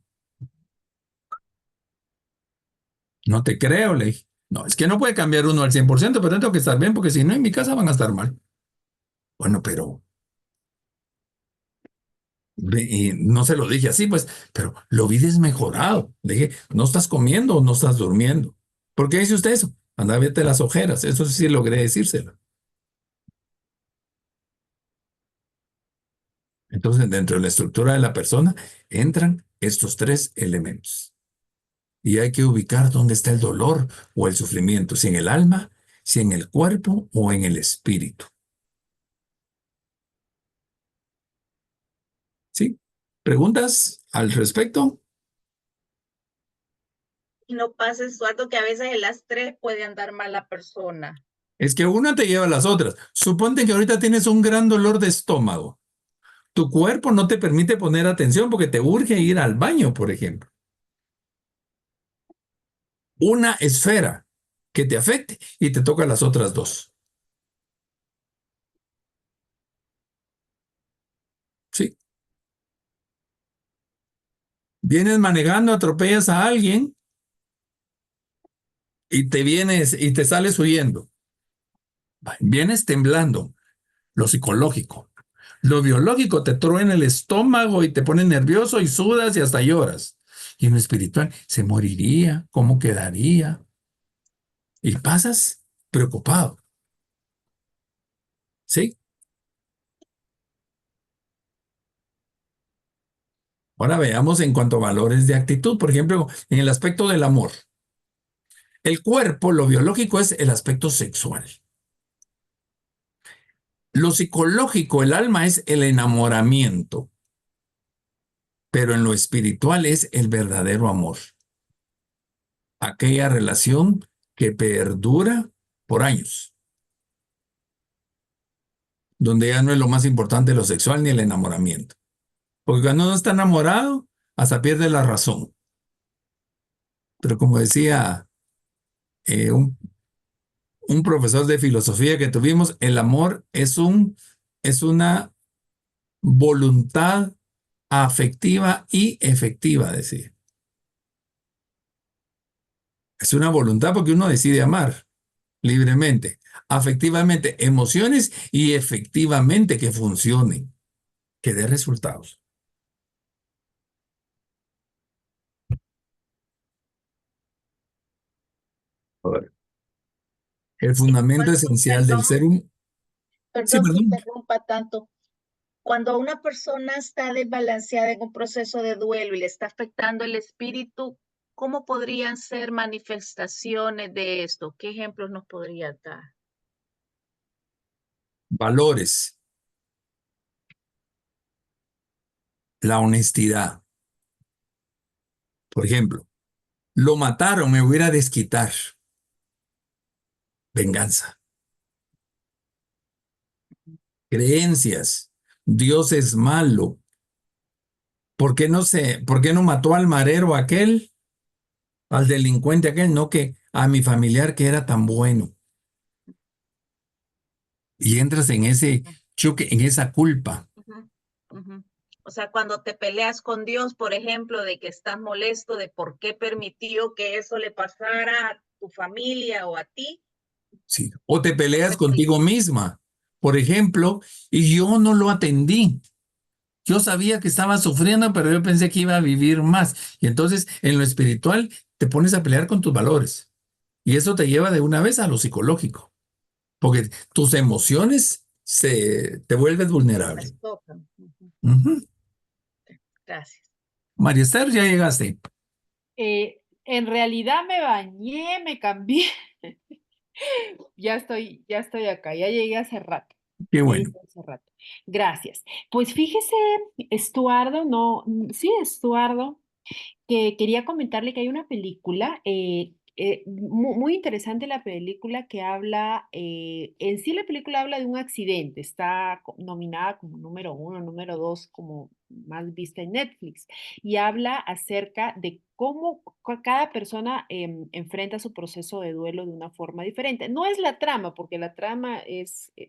S1: No te creo, le dije. No, es que no puede cambiar uno al 100%, pero tengo que estar bien porque si no en mi casa van a estar mal. Bueno, pero y no se lo dije así, pues, pero lo vi desmejorado. Le dije, ¿no estás comiendo o no estás durmiendo? ¿Por qué dice usted eso? Anda, vete las ojeras. Eso sí logré decírselo. Entonces, dentro de la estructura de la persona entran estos tres elementos. Y hay que ubicar dónde está el dolor o el sufrimiento, si en el alma, si en el cuerpo o en el espíritu. ¿Sí? ¿Preguntas al respecto?
S4: Y no pasa, Eduardo, que a veces en las tres puede andar mal la persona.
S1: Es que una te lleva a las otras. Suponte que ahorita tienes un gran dolor de estómago. Tu cuerpo no te permite poner atención porque te urge ir al baño, por ejemplo. Una esfera que te afecte y te toca las otras dos. ¿Sí? Vienes manejando, atropellas a alguien y te sales huyendo. Vienes temblando, lo psicológico. Lo biológico te truena el estómago y te pone nervioso y sudas y hasta lloras. Y en lo espiritual, se moriría, ¿cómo quedaría? Y pasas preocupado. ¿Sí? Ahora veamos en cuanto a valores de actitud, por ejemplo, en el aspecto del amor. El cuerpo, lo biológico es el aspecto sexual. Lo psicológico, el alma es el enamoramiento, pero en lo espiritual es el verdadero amor. Aquella relación que perdura por años, donde ya no es lo más importante lo sexual ni el enamoramiento. Porque cuando uno está enamorado, hasta pierde la razón. Pero como decía eh, un, un profesor de filosofía que tuvimos, el amor es una voluntad afectiva y efectiva, decía. Es una voluntad porque uno decide amar libremente, afectivamente, emociones y efectivamente que funcione, que dé resultados. A ver. El fundamento esencial del ser humano. Sí,
S4: Perdón que
S1: perdón.
S4: interrumpa tanto. Cuando una persona está desbalanceada en un proceso de duelo y le está afectando el espíritu, ¿cómo podrían ser manifestaciones de esto? ¿Qué ejemplos nos podría dar?
S1: Valores, la honestidad, Por ejemplo, lo mataron, me voy a ir a desquitar. Venganza. Creencias. Dios es malo. ¿Por qué no mató al marero aquel, al delincuente aquel, no que a mi familiar que era tan bueno? Y entras en ese choque, en esa culpa.
S4: Ujú, ujú. O sea, cuando te peleas con Dios, por ejemplo, de que estás molesto de por qué permitió que eso le pasara a tu familia o a ti.
S1: Sí. O te peleas
S4: Perfecto.
S1: contigo misma, por ejemplo, y yo no lo atendí. Yo sabía que estaba sufriendo, pero yo pensé que iba a vivir más. Y entonces, en lo espiritual, te pones a pelear con tus valores. Y eso te lleva de una vez a lo psicológico, porque tus emociones te vuelves vulnerable.
S4: Las tocan. Ujú.
S1: Ujú.
S4: Gracias.
S1: María Esther, ya llegaste.
S10: En realidad me bañé, me cambié. Ya estoy acá, ya llegué hace rato.
S1: Qué
S10: Ya
S1: bueno.
S10: llegué hace rato. Gracias. Pues fíjese, Estuardo, no, sí, Estuardo, que quería comentarle que hay una película, muy interesante la película que habla, en sí la película habla de un accidente, está nominada como número 1, número 2, como más vista en Netflix, y habla acerca de cómo cada persona enfrenta su proceso de duelo de una forma diferente. No es la trama, porque la trama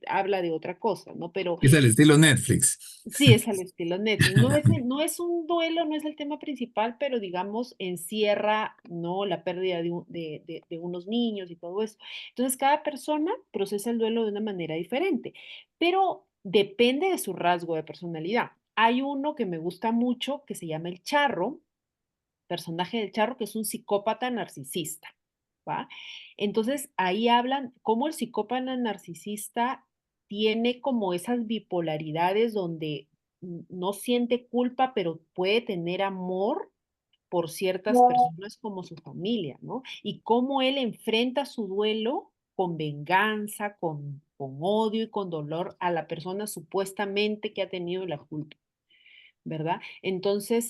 S10: habla de otra cosa, ¿no? Pero
S1: Es el estilo Netflix.
S10: sí, es al estilo Netflix. No es un duelo, no es el tema principal, pero digamos encierra, ¿no? La pérdida de unos niños y todo eso. Entonces, cada persona procesa el duelo de una manera diferente, pero depende de su rasgo de personalidad. Hay uno que me gusta mucho que se llama el Charro, personaje del Charro, que es un psicópata narcisista, ¿va? Entonces, ahí hablan cómo el psicópata narcisista tiene como esas bipolaridades donde no siente culpa, pero puede tener amor por ciertas personas como su familia, ¿no? Y cómo él enfrenta su duelo con venganza, con odio y con dolor a la persona supuestamente que ha tenido la culpa. ¿Verdad? Entonces,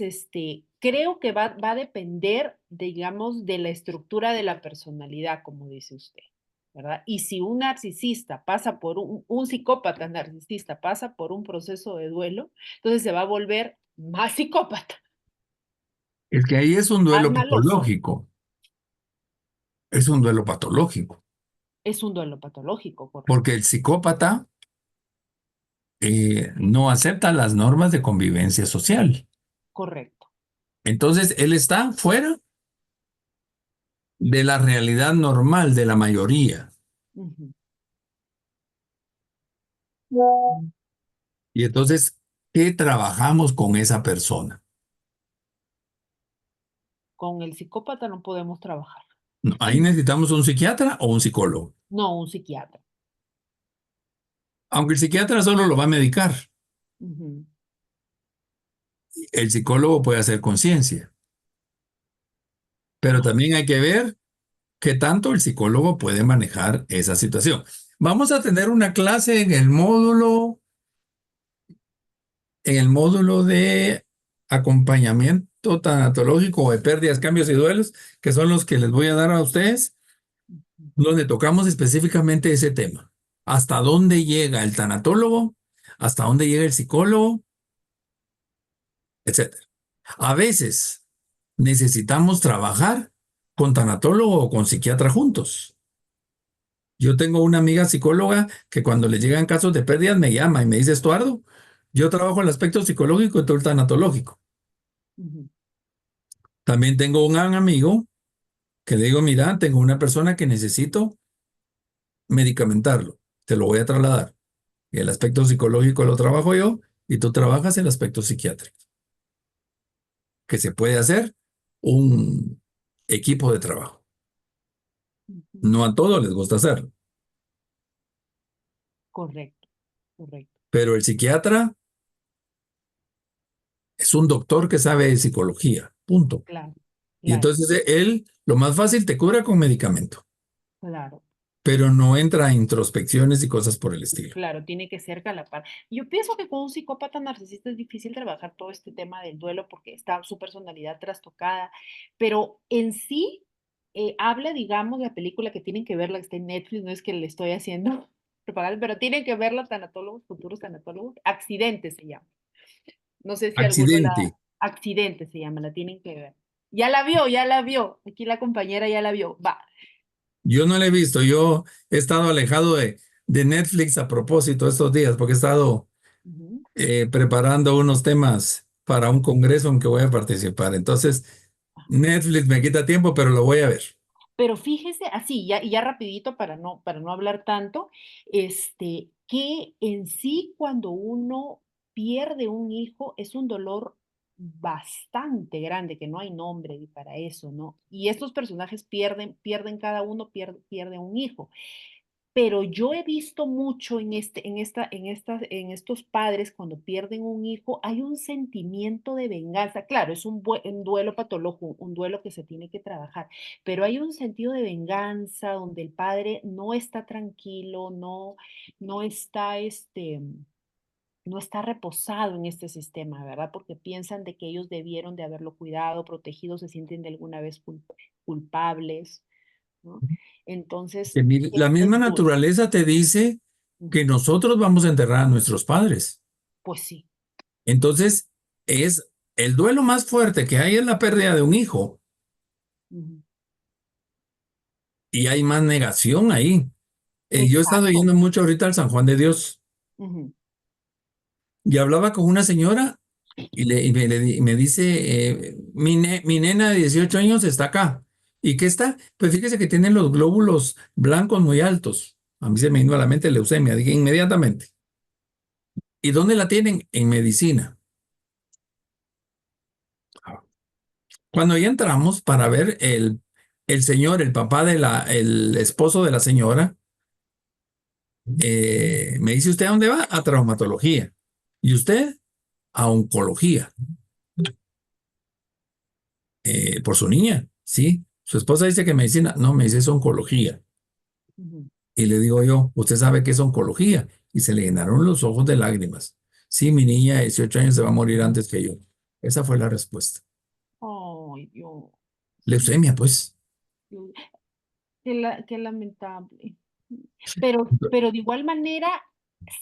S10: creo que va a depender, digamos, de la estructura de la personalidad, como dice usted, ¿verdad? Y si un narcisista pasa por un psicópata narcisista pasa por un proceso de duelo, entonces se va a volver más psicópata,
S1: Es que ahí es un
S10: más
S1: duelo
S10: maloso.
S1: patológico. Es un duelo patológico.
S10: Es un duelo patológico,
S1: Porque
S10: correcto.
S1: el psicópata no acepta las normas de convivencia social.
S10: Correcto.
S1: Entonces, él está fuera de la realidad normal de la mayoría.
S10: Ujú.
S1: Y entonces, ¿qué trabajamos con esa persona?
S10: Con el psicópata no podemos trabajar.
S1: No, ahí necesitamos un psiquiatra o un psicólogo.
S10: No, un psiquiatra.
S1: Aunque el psiquiatra solo lo va a medicar,
S10: Ujú.
S1: el psicólogo puede hacer conciencia. Pero
S10: Ajá.
S1: también hay que ver qué tanto el psicólogo puede manejar esa situación. Vamos a tener una clase en el módulo de acompañamiento tanatológico o de pérdidas, cambios y duelos, que son los que les voy a dar a ustedes, donde tocamos específicamente ese tema. ¿Hasta dónde llega el tanatólogo? ¿Hasta dónde llega el psicólogo? Etcétera. A veces necesitamos trabajar con tanatólogo o con psiquiatra juntos. Yo tengo una amiga psicóloga que cuando le llegan casos de pérdidas me llama y me dice, Estuardo, yo trabajo el aspecto psicológico y tú el tanatológico.
S10: Ujú.
S1: También tengo un amigo que le digo, mira, tengo una persona que necesito medicamentarlo, te lo voy a trasladar. Y el aspecto psicológico lo trabajo yo y tú trabajas el aspecto psiquiátrico, que se puede hacer un equipo de trabajo.
S10: Ujú.
S1: No a todos les gusta hacerlo,
S10: Correcto, correcto.
S1: pero el psiquiatra es un doctor que sabe de psicología, punto.
S10: Claro,
S1: Y
S10: claro,
S1: entonces él, lo más fácil, te cura con medicamento.
S10: claro.
S1: pero no entra a introspecciones y cosas por el estilo.
S10: Claro, tiene que ser a la par. Yo pienso que con un psicópata narcisista es difícil trabajar todo este tema del duelo porque está su personalidad trastocada, pero en sí habla, digamos, de la película que tienen que verla, que está en Netflix, no es que le estoy haciendo propaganda, pero tienen que verla tanatólogos, futuros tanatólogos. Accidente se llama. No sé si alguno la...
S1: Accidente.
S10: Accidente se llama, la tienen que ver. Ya la vio, ya la vio. Aquí la compañera ya la vio. Va.
S1: Yo no la he visto, yo he estado alejado de Netflix a propósito estos días porque he estado
S10: Ujú.
S1: preparando unos temas para un congreso en que voy a participar. Entonces, Netflix me quita tiempo, pero lo voy a ver.
S10: Pero fíjese, así, ya, y ya rapidito para no hablar tanto, que en sí cuando uno pierde un hijo es un dolor bastante grande, que no hay nombre para eso, ¿no? Y estos personajes pierden cada uno, pierde un hijo. Pero yo he visto mucho en estos padres cuando pierden un hijo, hay un sentimiento de venganza. Claro, es un duelo patológico, un duelo que se tiene que trabajar, pero hay un sentido de venganza donde el padre no está tranquilo, no está, no está reposado en este sistema, ¿verdad? Porque piensan de que ellos debieron de haberlo cuidado, protegido, se sienten de alguna vez culpables, ¿no? Entonces,
S1: La
S10: es
S1: misma
S10: duro.
S1: naturaleza te dice que
S10: Ujú.
S1: nosotros vamos a enterrar a nuestros padres.
S10: Pues sí.
S1: Entonces, es el duelo más fuerte que hay es la pérdida de un hijo
S10: Ujú.
S1: y hay más negación ahí. Yo he estado
S10: Exacto.
S1: yendo mucho ahorita al San Juan de Dios
S10: Ujú.
S1: y hablaba con una señora y me dice, mi nena de 18 años está acá. ¿Y qué está? Pues fíjese que tiene los glóbulos blancos muy altos. A mí se me vino a la mente leucemia, dije inmediatamente. ¿Y dónde la tienen? En medicina. Cuando ya entramos para ver el señor, el papá el esposo de la señora, me dice, ¿usted a dónde va? A traumatología. ¿Y usted? A oncología. Por su niña, ¿sí? Su esposa dice que medicina. No, me dice es oncología.
S10: Ujú.
S1: Y le digo yo, ¿usted sabe qué es oncología? Y se le llenaron los ojos de lágrimas. Sí, mi niña de 18 años se va a morir antes que yo. Esa fue la respuesta.
S10: Ay, Dios. Sí,
S1: Leucemia, pues.
S10: Dios. Qué lamentable. Pero de igual manera,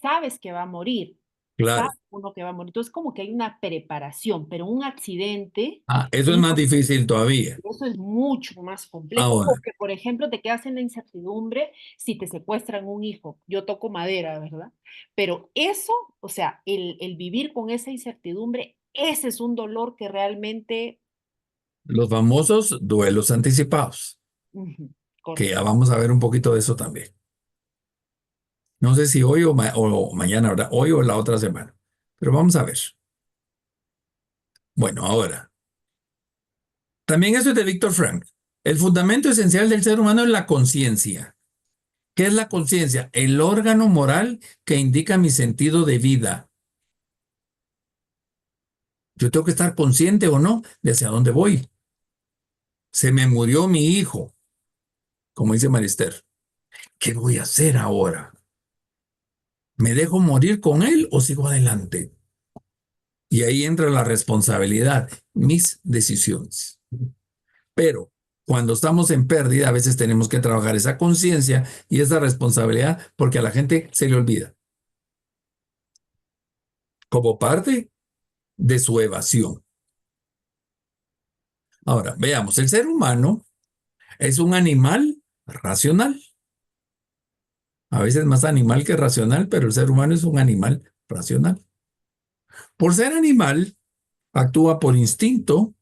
S10: sabes que va a morir. Sabe
S1: Claro.
S10: uno que va a morir. Entonces, como que hay una preparación, pero un accidente,
S1: Ah, eso es
S10: uno
S1: más difícil todavía.
S10: eso es mucho más complejo,
S1: Ahora,
S10: porque, por ejemplo, te quedas en la incertidumbre si te secuestran un hijo. Yo toco madera, ¿verdad? Pero eso, o sea, el vivir con esa incertidumbre, ese es un dolor que realmente,
S1: los famosos duelos anticipados,
S10: ujú,
S1: que ya
S10: correcto.
S1: vamos a ver un poquito de eso también. No sé si hoy o mañana, ¿verdad? Hoy o la otra semana. Pero vamos a ver. Bueno, ahora, también eso es de Víctor Frank. El fundamento esencial del ser humano es la conciencia. ¿Qué es la conciencia? El órgano moral que indica mi sentido de vida. Yo tengo que estar consciente o no de hacia dónde voy. Se me murió mi hijo, como dice Marister. ¿Qué voy a hacer ahora? ¿Me dejo morir con él o sigo adelante? Y ahí entra la responsabilidad, mis decisiones. Pero cuando estamos en pérdida, a veces tenemos que trabajar esa conciencia y esa responsabilidad porque a la gente se le olvida como parte de su evasión. Ahora, veamos, el ser humano es un animal racional. A veces más animal que racional, pero el ser humano es un animal racional. Por ser animal, actúa por instinto,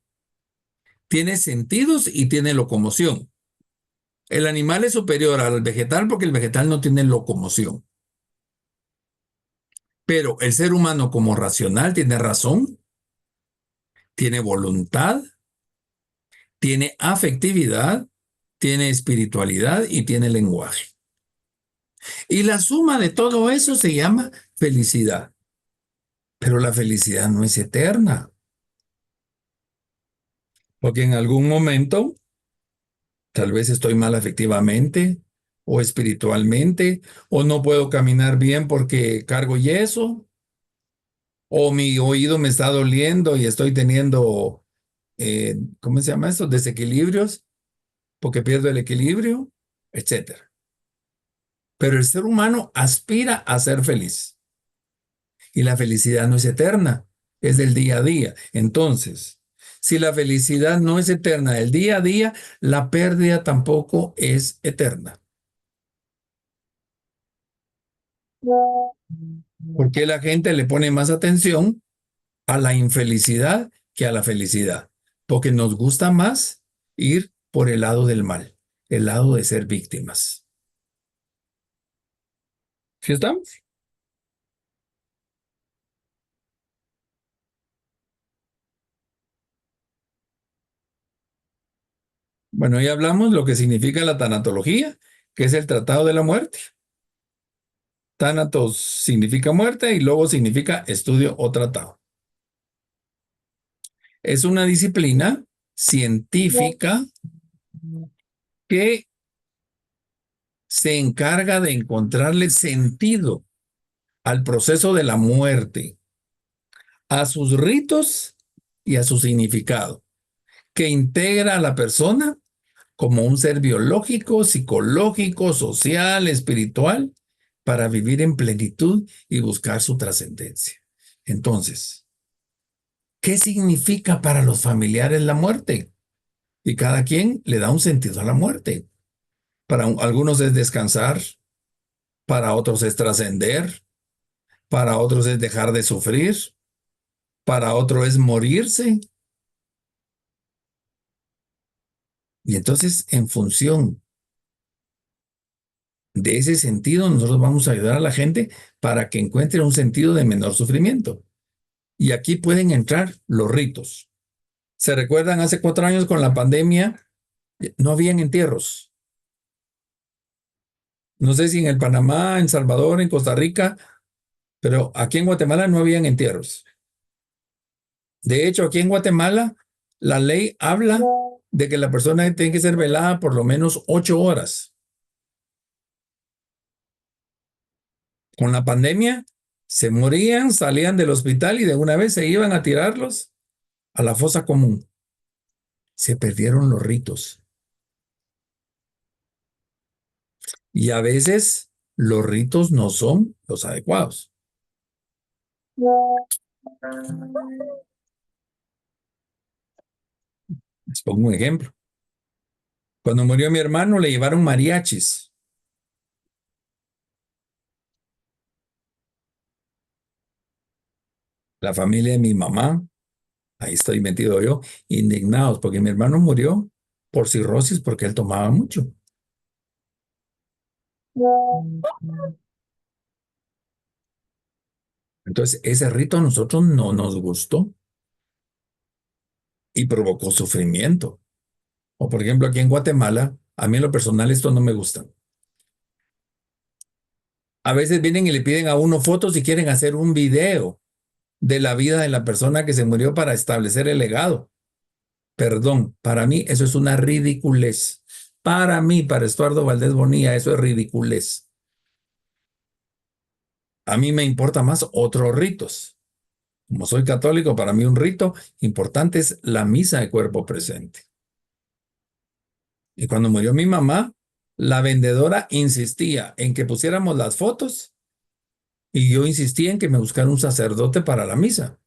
S1: tiene sentidos y tiene locomoción. El animal es superior al vegetal porque el vegetal no tiene locomoción. Pero el ser humano como racional tiene razón, tiene voluntad, tiene afectividad, tiene espiritualidad y tiene lenguaje. Y la suma de todo eso se llama felicidad. Pero la felicidad no es eterna, porque en algún momento tal vez estoy mal afectivamente, o espiritualmente, o no puedo caminar bien porque cargo yeso, o mi oído me está doliendo y estoy teniendo, ¿cómo se llama esto? Desequilibrios, porque pierdo el equilibrio, etcétera. Pero el ser humano aspira a ser feliz y la felicidad no es eterna, es del día a día. Entonces, si la felicidad no es eterna del día a día, la pérdida tampoco es eterna. ¿Por qué la gente le pone más atención a la infelicidad que a la felicidad? Porque nos gusta más ir por el lado del mal, el lado de ser víctimas. ¿Sí estamos? Bueno, ya hablamos lo que significa la tanatología, que es el tratado de la muerte. Thanatos significa muerte y logo significa estudio o tratado. Es una disciplina científica que se encarga de encontrarle sentido al proceso de la muerte, a sus ritos y a su significado, que integra a la persona como un ser biológico, psicológico, social, espiritual, para vivir en plenitud y buscar su trascendencia. Entonces, ¿qué significa para los familiares la muerte? Y cada quien le da un sentido a la muerte. Para algunos es descansar, para otros es trascender, para otros es dejar de sufrir, para otros es morirse. Y entonces, en función de ese sentido, nosotros vamos a ayudar a la gente para que encuentre un sentido de menor sufrimiento. Y aquí pueden entrar los ritos. ¿Se recuerdan hace 4 años con la pandemia? No habían entierros. No sé si en el Panamá, en Salvador, en Costa Rica, pero aquí en Guatemala no habían entierros. De hecho, aquí en Guatemala, la ley habla de que la persona tiene que ser velada por lo menos 8 horas. Con la pandemia, se morían, salían del hospital y de una vez se iban a tirarlos a la fosa común. Se perdieron los ritos. Y a veces los ritos no son los adecuados. Les pongo un ejemplo. Cuando murió mi hermano, le llevaron mariachis. La familia de mi mamá, ahí estoy metido yo, indignados porque mi hermano murió por cirrosis porque él tomaba mucho. Entonces, ese rito a nosotros no nos gustó y provocó sufrimiento. O por ejemplo, aquí en Guatemala, a mí en lo personal esto no me gusta. A veces vienen y le piden a uno fotos y quieren hacer un video de la vida de la persona que se murió para establecer el legado. Perdón, para mí eso es una ridiculez. Para mí, para Estuardo Valdés Bonilla, eso es ridiculez. A mí me importa más otros ritos. Como soy católico, para mí un rito importante es la misa de cuerpo presente. Y cuando murió mi mamá, la vendedora insistía en que pusiéramos las fotos y yo insistía en que me buscara un sacerdote para la misa.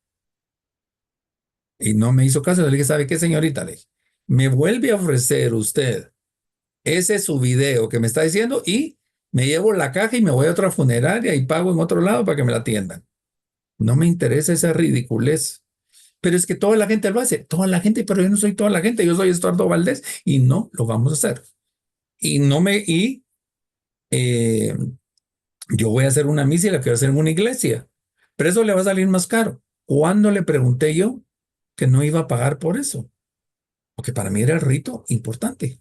S1: Y no me hizo caso. Le dije, ¿sabe qué, señorita? Le dije, me vuelve a ofrecer usted ese es su video que me está diciendo y me llevo la caja y me voy a otra funeraria y pago en otro lado para que me la atiendan. No me interesa esa ridiculez. Pero es que toda la gente lo hace. Toda la gente, pero yo no soy toda la gente. Yo soy Estuardo Valdés y no lo vamos a hacer. Yo voy a hacer una misa y la quiero hacer en una iglesia. Pero eso le va a salir más caro. ¿Cuándo le pregunté yo que no iba a pagar por eso? Porque para mí era el rito importante.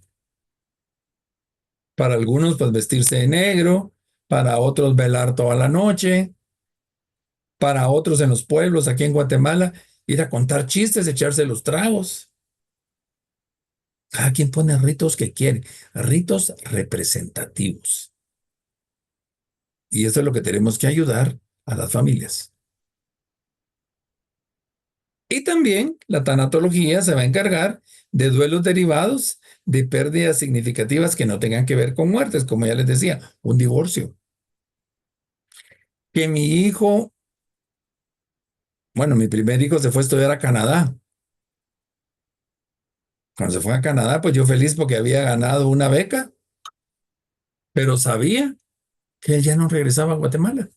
S1: Para algunos, pues vestirse de negro, para otros velar toda la noche, para otros en los pueblos, aquí en Guatemala, ir a contar chistes, echarse los tragos. Cada quien pone ritos que quiere, ritos representativos. Y eso es lo que tenemos que ayudar a las familias. Y también la tanatología se va a encargar de duelos derivados de pérdidas significativas que no tengan que ver con muertes, como ya les decía, un divorcio. Que mi hijo, bueno, mi primer hijo se fue a estudiar a Canadá. Cuando se fue a Canadá, pues yo feliz porque había ganado una beca, pero sabía que él ya no regresaba a Guatemala.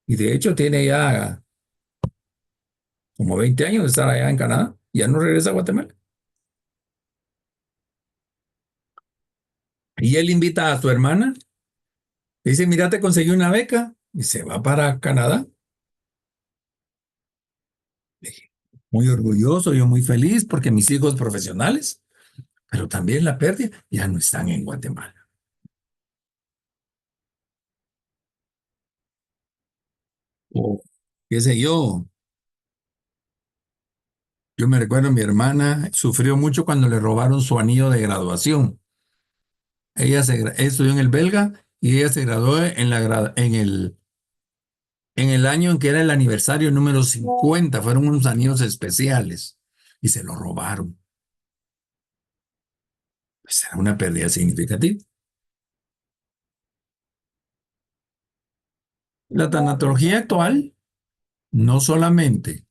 S1: Y de hecho tiene ya como 20 años de estar allá en Canadá, ya no regresa a Guatemala. Y él invita a su hermana, le dice, mira, te conseguí una beca, y se va para Canadá. Muy orgulloso, yo muy feliz porque mis hijos profesionales, pero también la pérdida, ya no están en Guatemala. O qué sé yo me recuerdo mi hermana sufrió mucho cuando le robaron su anillo de graduación. Ella estudió en el belga y ella se graduó en el año en que era el aniversario número 50. Fueron unos anillos especiales y se lo robaron. Pues era una pérdida significativa. La tanatología actual no solamente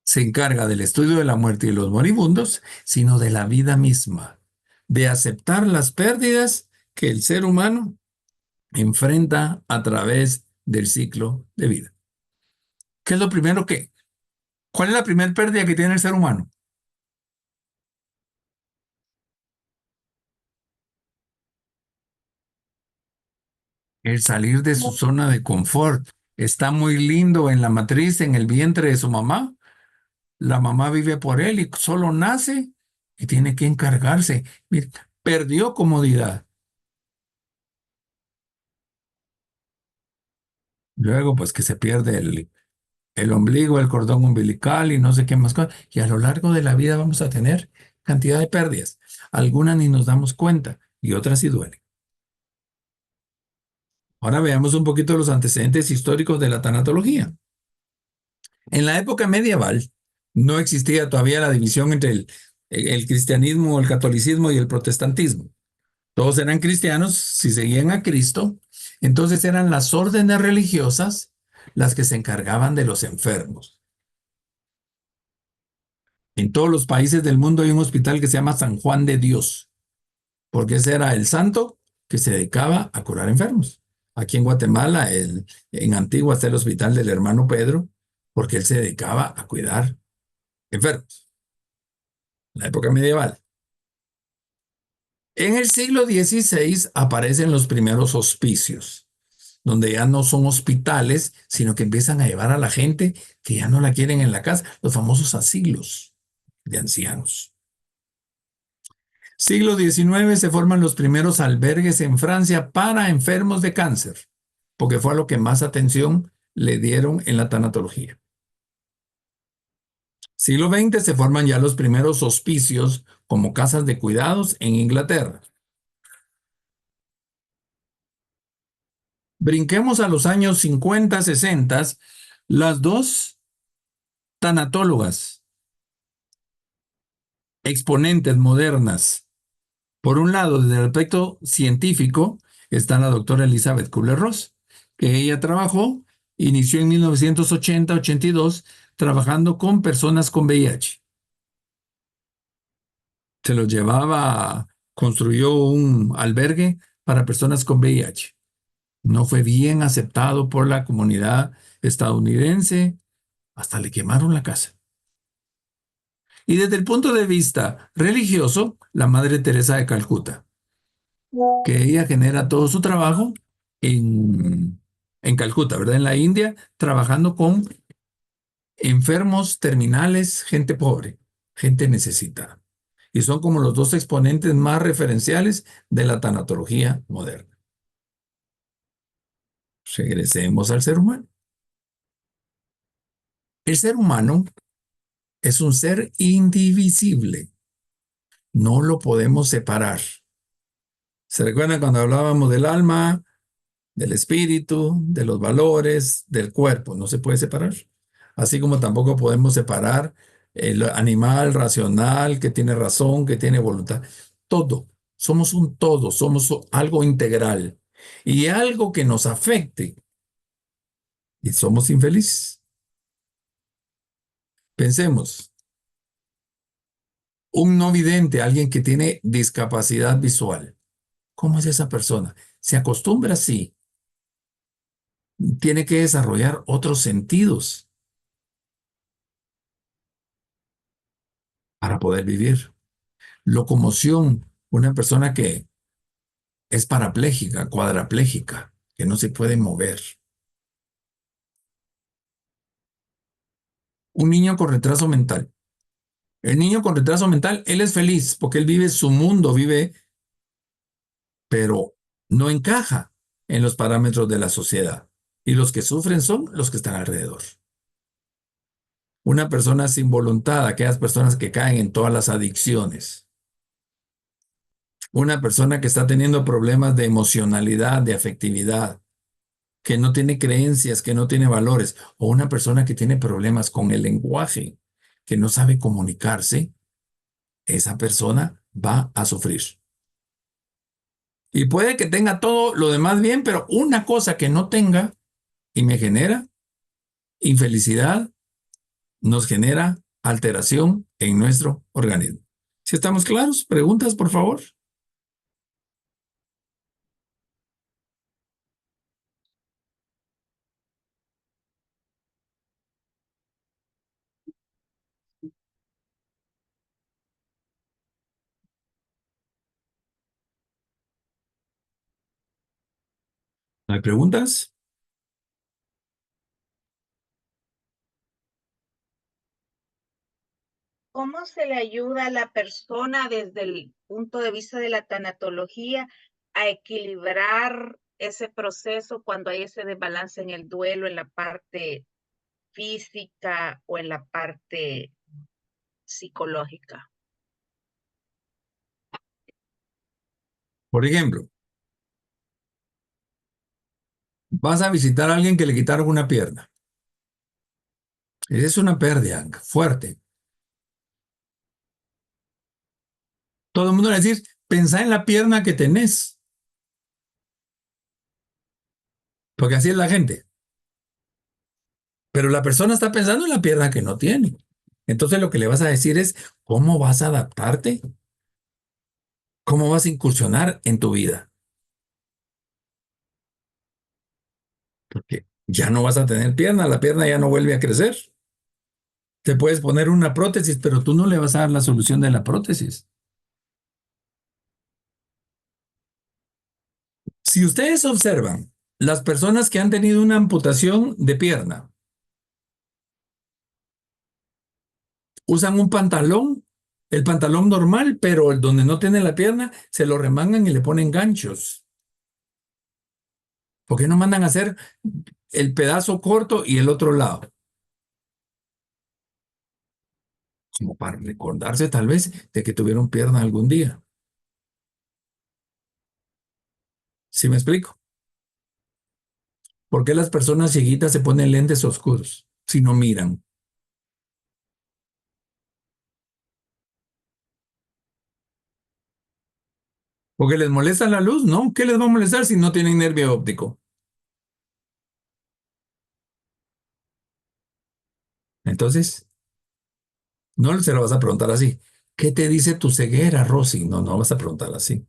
S1: se encarga del estudio de la muerte y los moribundos, sino de la vida misma, de aceptar las pérdidas que el ser humano enfrenta a través del ciclo de vida. ¿Qué es lo primero que? ¿Cuál es la primera pérdida que tiene el ser humano? El salir de su zona de confort. Está muy lindo en la matriz, en el vientre de su mamá. La mamá vive por él y solo nace y tiene que encargarse. Mira, perdió comodidad. Luego, pues que se pierde el ombligo, el cordón umbilical y no sé qué más cosas. Y a lo largo de la vida vamos a tener cantidad de pérdidas. Algunas ni nos damos cuenta y otras sí duelen. Ahora veamos un poquito los antecedentes históricos de la tanatología. En la época medieval no existía todavía la división entre el cristianismo, el catolicismo y el protestantismo. Todos eran cristianos, si seguían a Cristo, entonces eran las órdenes religiosas las que se encargaban de los enfermos. En todos los países del mundo hay un hospital que se llama San Juan de Dios, porque ese era el santo que se dedicaba a curar enfermos. Aquí en Guatemala, en Antigua está el hospital del hermano Pedro, porque él se dedicaba a cuidar enfermos, en la época medieval. En el siglo XVI aparecen los primeros hospicios, donde ya no son hospitales, sino que empiezan a llevar a la gente que ya no la quieren en la casa, los famosos asilos de ancianos. Siglo XIX se forman los primeros albergues en Francia para enfermos de cáncer, porque fue a lo que más atención le dieron en la tanatología. Siglo XX se forman ya los primeros hospicios como casas de cuidados en Inglaterra. Brinquemos a los años 50, 60, las dos tanatólogas exponentes modernas. Por un lado, desde el aspecto científico, está la doctora Elizabeth Kubler-Ross, que ella inició en 1980-82, trabajando con personas con VIH. Se los llevaba, construyó un albergue para personas con VIH. No fue bien aceptado por la comunidad estadounidense, hasta le quemaron la casa. Y desde el punto de vista religioso, la Madre Teresa de Calcuta, que ella genera todo su trabajo en Calcuta, ¿verdad? En la India, trabajando con enfermos terminales, gente pobre, gente necesitada. Y son como los dos exponentes más referenciales de la tanatología moderna. Regresemos al ser humano. El ser humano es un ser indivisible. No lo podemos separar. ¿Se recuerdan cuando hablábamos del alma, del espíritu, de los valores, del cuerpo? No se puede separar. Así como tampoco podemos separar el animal racional que tiene razón, que tiene voluntad. Todo. Somos un todo, somos algo integral. Y algo que nos afecte y somos infelices. Pensemos, un no vidente, alguien que tiene discapacidad visual, ¿cómo es esa persona? Se acostumbra así, tiene que desarrollar otros sentidos para poder vivir. Locomoción, una persona que es parapléjica, cuadraplégica, que no se puede mover. Un niño con retraso mental. El niño con retraso mental, él es feliz porque él vive su mundo, vive, pero no encaja en los parámetros de la sociedad. Y los que sufren son los que están alrededor. Una persona sin voluntad, aquellas personas que caen en todas las adicciones. Una persona que está teniendo problemas de emocionalidad, de afectividad, que no tiene creencias, que no tiene valores, o una persona que tiene problemas con el lenguaje, que no sabe comunicarse, esa persona va a sufrir. Y puede que tenga todo lo demás bien, pero una cosa que no tenga y me genera infelicidad, nos genera alteración en nuestro organismo. ¿Si estamos claros? ¿Preguntas, por favor? ¿No hay preguntas?
S4: ¿Cómo se le ayuda a la persona desde el punto de vista de la tanatología a equilibrar ese proceso cuando hay ese desbalance en el duelo, en la parte física o en la parte psicológica?
S1: Por ejemplo, vas a visitar a alguien que le quitaron una pierna. Esa es una pérdida fuerte. Todo el mundo le dice, pensá en la pierna que tenés. Porque así es la gente. Pero la persona está pensando en la pierna que no tiene. Entonces lo que le vas a decir es, ¿cómo vas a adaptarte? ¿Cómo vas a incursionar en tu vida? Porque ya no vas a tener pierna, la pierna ya no vuelve a crecer. Te puedes poner una prótesis, pero tú no le vas a dar la solución de la prótesis. Si ustedes observan, las personas que han tenido una amputación de pierna usan un pantalón, el pantalón normal, pero el donde no tiene la pierna, se lo remangan y le ponen ganchos. ¿Por qué no mandan a hacer el pedazo corto y el otro lado? Como para recordarse tal vez de que tuvieron pierna algún día. ¿Sí me explico? ¿Por qué las personas cieguitas se ponen lentes oscuros si no miran? ¿Porque les molesta la luz? No, ¿qué les va a molestar si no tienen nervio óptico? Entonces, no se lo vas a preguntar así. ¿Qué te dice tu ceguera, Rosy? No, no vas a preguntar así.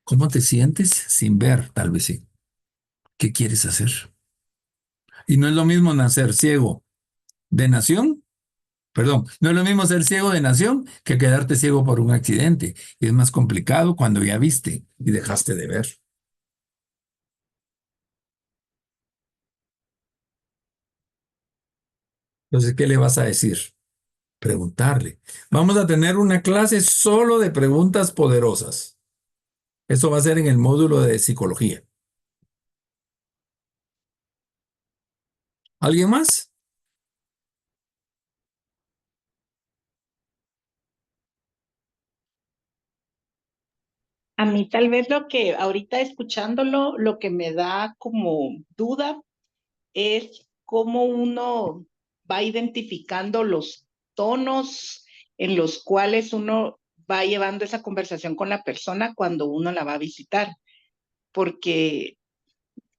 S1: ¿Cómo te sientes sin ver? Tal vez sí. ¿Qué quieres hacer? Y no es lo mismo nacer ciego de nación, perdón, no es lo mismo ser ciego de nación que quedarte ciego por un accidente. Y es más complicado cuando ya viste y dejaste de ver. Entonces, ¿qué le vas a decir? Preguntarle. Vamos a tener una clase solo de preguntas poderosas. Eso va a ser en el módulo de psicología. ¿Alguien más?
S3: A mí tal vez lo que ahorita escuchándolo, lo que me da como duda es cómo uno va identificando los tonos en los cuales uno va llevando esa conversación con la persona cuando uno la va a visitar, porque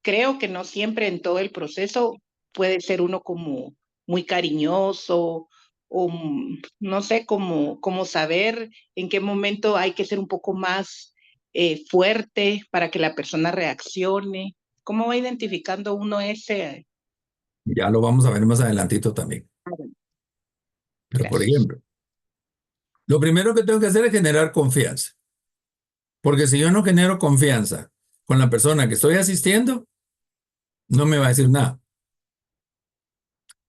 S3: creo que no siempre en todo el proceso puede ser uno como muy cariñoso o no sé, como saber en qué momento hay que ser un poco más fuerte para que la persona reaccione. ¿Cómo va identificando uno ese?
S1: Ya lo vamos a ver más adelantito también. Pero, por
S3: Gracias.
S1: ejemplo, lo primero que tengo que hacer es generar confianza. Porque si yo no genero confianza con la persona que estoy asistiendo, no me va a decir nada.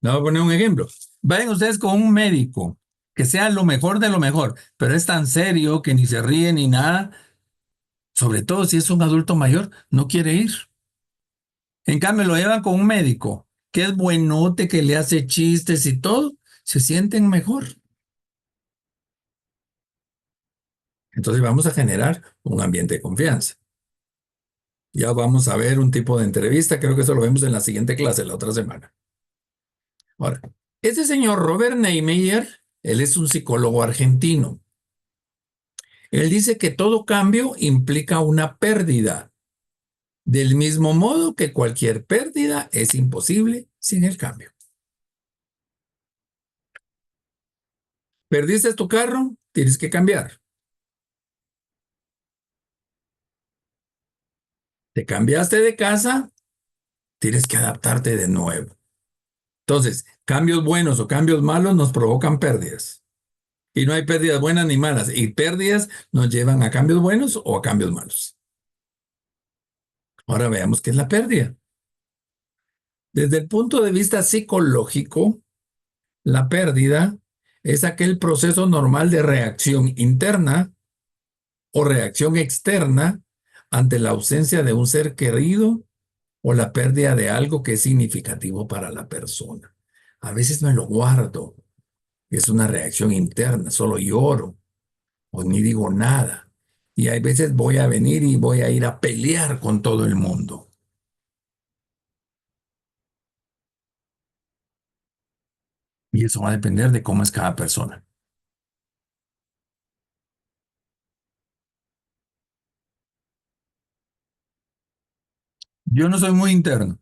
S1: Le voy a poner un ejemplo. Vayan ustedes con un médico que sea lo mejor de lo mejor, pero es tan serio que ni se ríe ni nada. Sobre todo si es un adulto mayor, no quiere ir. En cambio, lo llevan con un médico que es buenote, que le hace chistes y todo, se sienten mejor. Entonces vamos a generar un ambiente de confianza. Ya vamos a ver un tipo de entrevista, creo que eso lo vemos en la siguiente clase, la otra semana. Ahora, este señor Robert Neymeyer, él es un psicólogo argentino. Él dice que todo cambio implica una pérdida, del mismo modo que cualquier pérdida es imposible sin el cambio. ¿Perdiste tu carro? Tienes que cambiar. ¿Te cambiaste de casa? Tienes que adaptarte de nuevo. Entonces, cambios buenos o cambios malos nos provocan pérdidas. Y no hay pérdidas buenas ni malas. Y pérdidas nos llevan a cambios buenos o a cambios malos. Ahora veamos qué es la pérdida. Desde el punto de vista psicológico, la pérdida es aquel proceso normal de reacción interna o reacción externa ante la ausencia de un ser querido o la pérdida de algo que es significativo para la persona. A veces me lo guardo. Es una reacción interna, solo lloro o ni digo nada. Y hay veces voy a venir y voy a ir a pelear con todo el mundo. Y eso va a depender de cómo es cada persona. Yo no soy muy interno.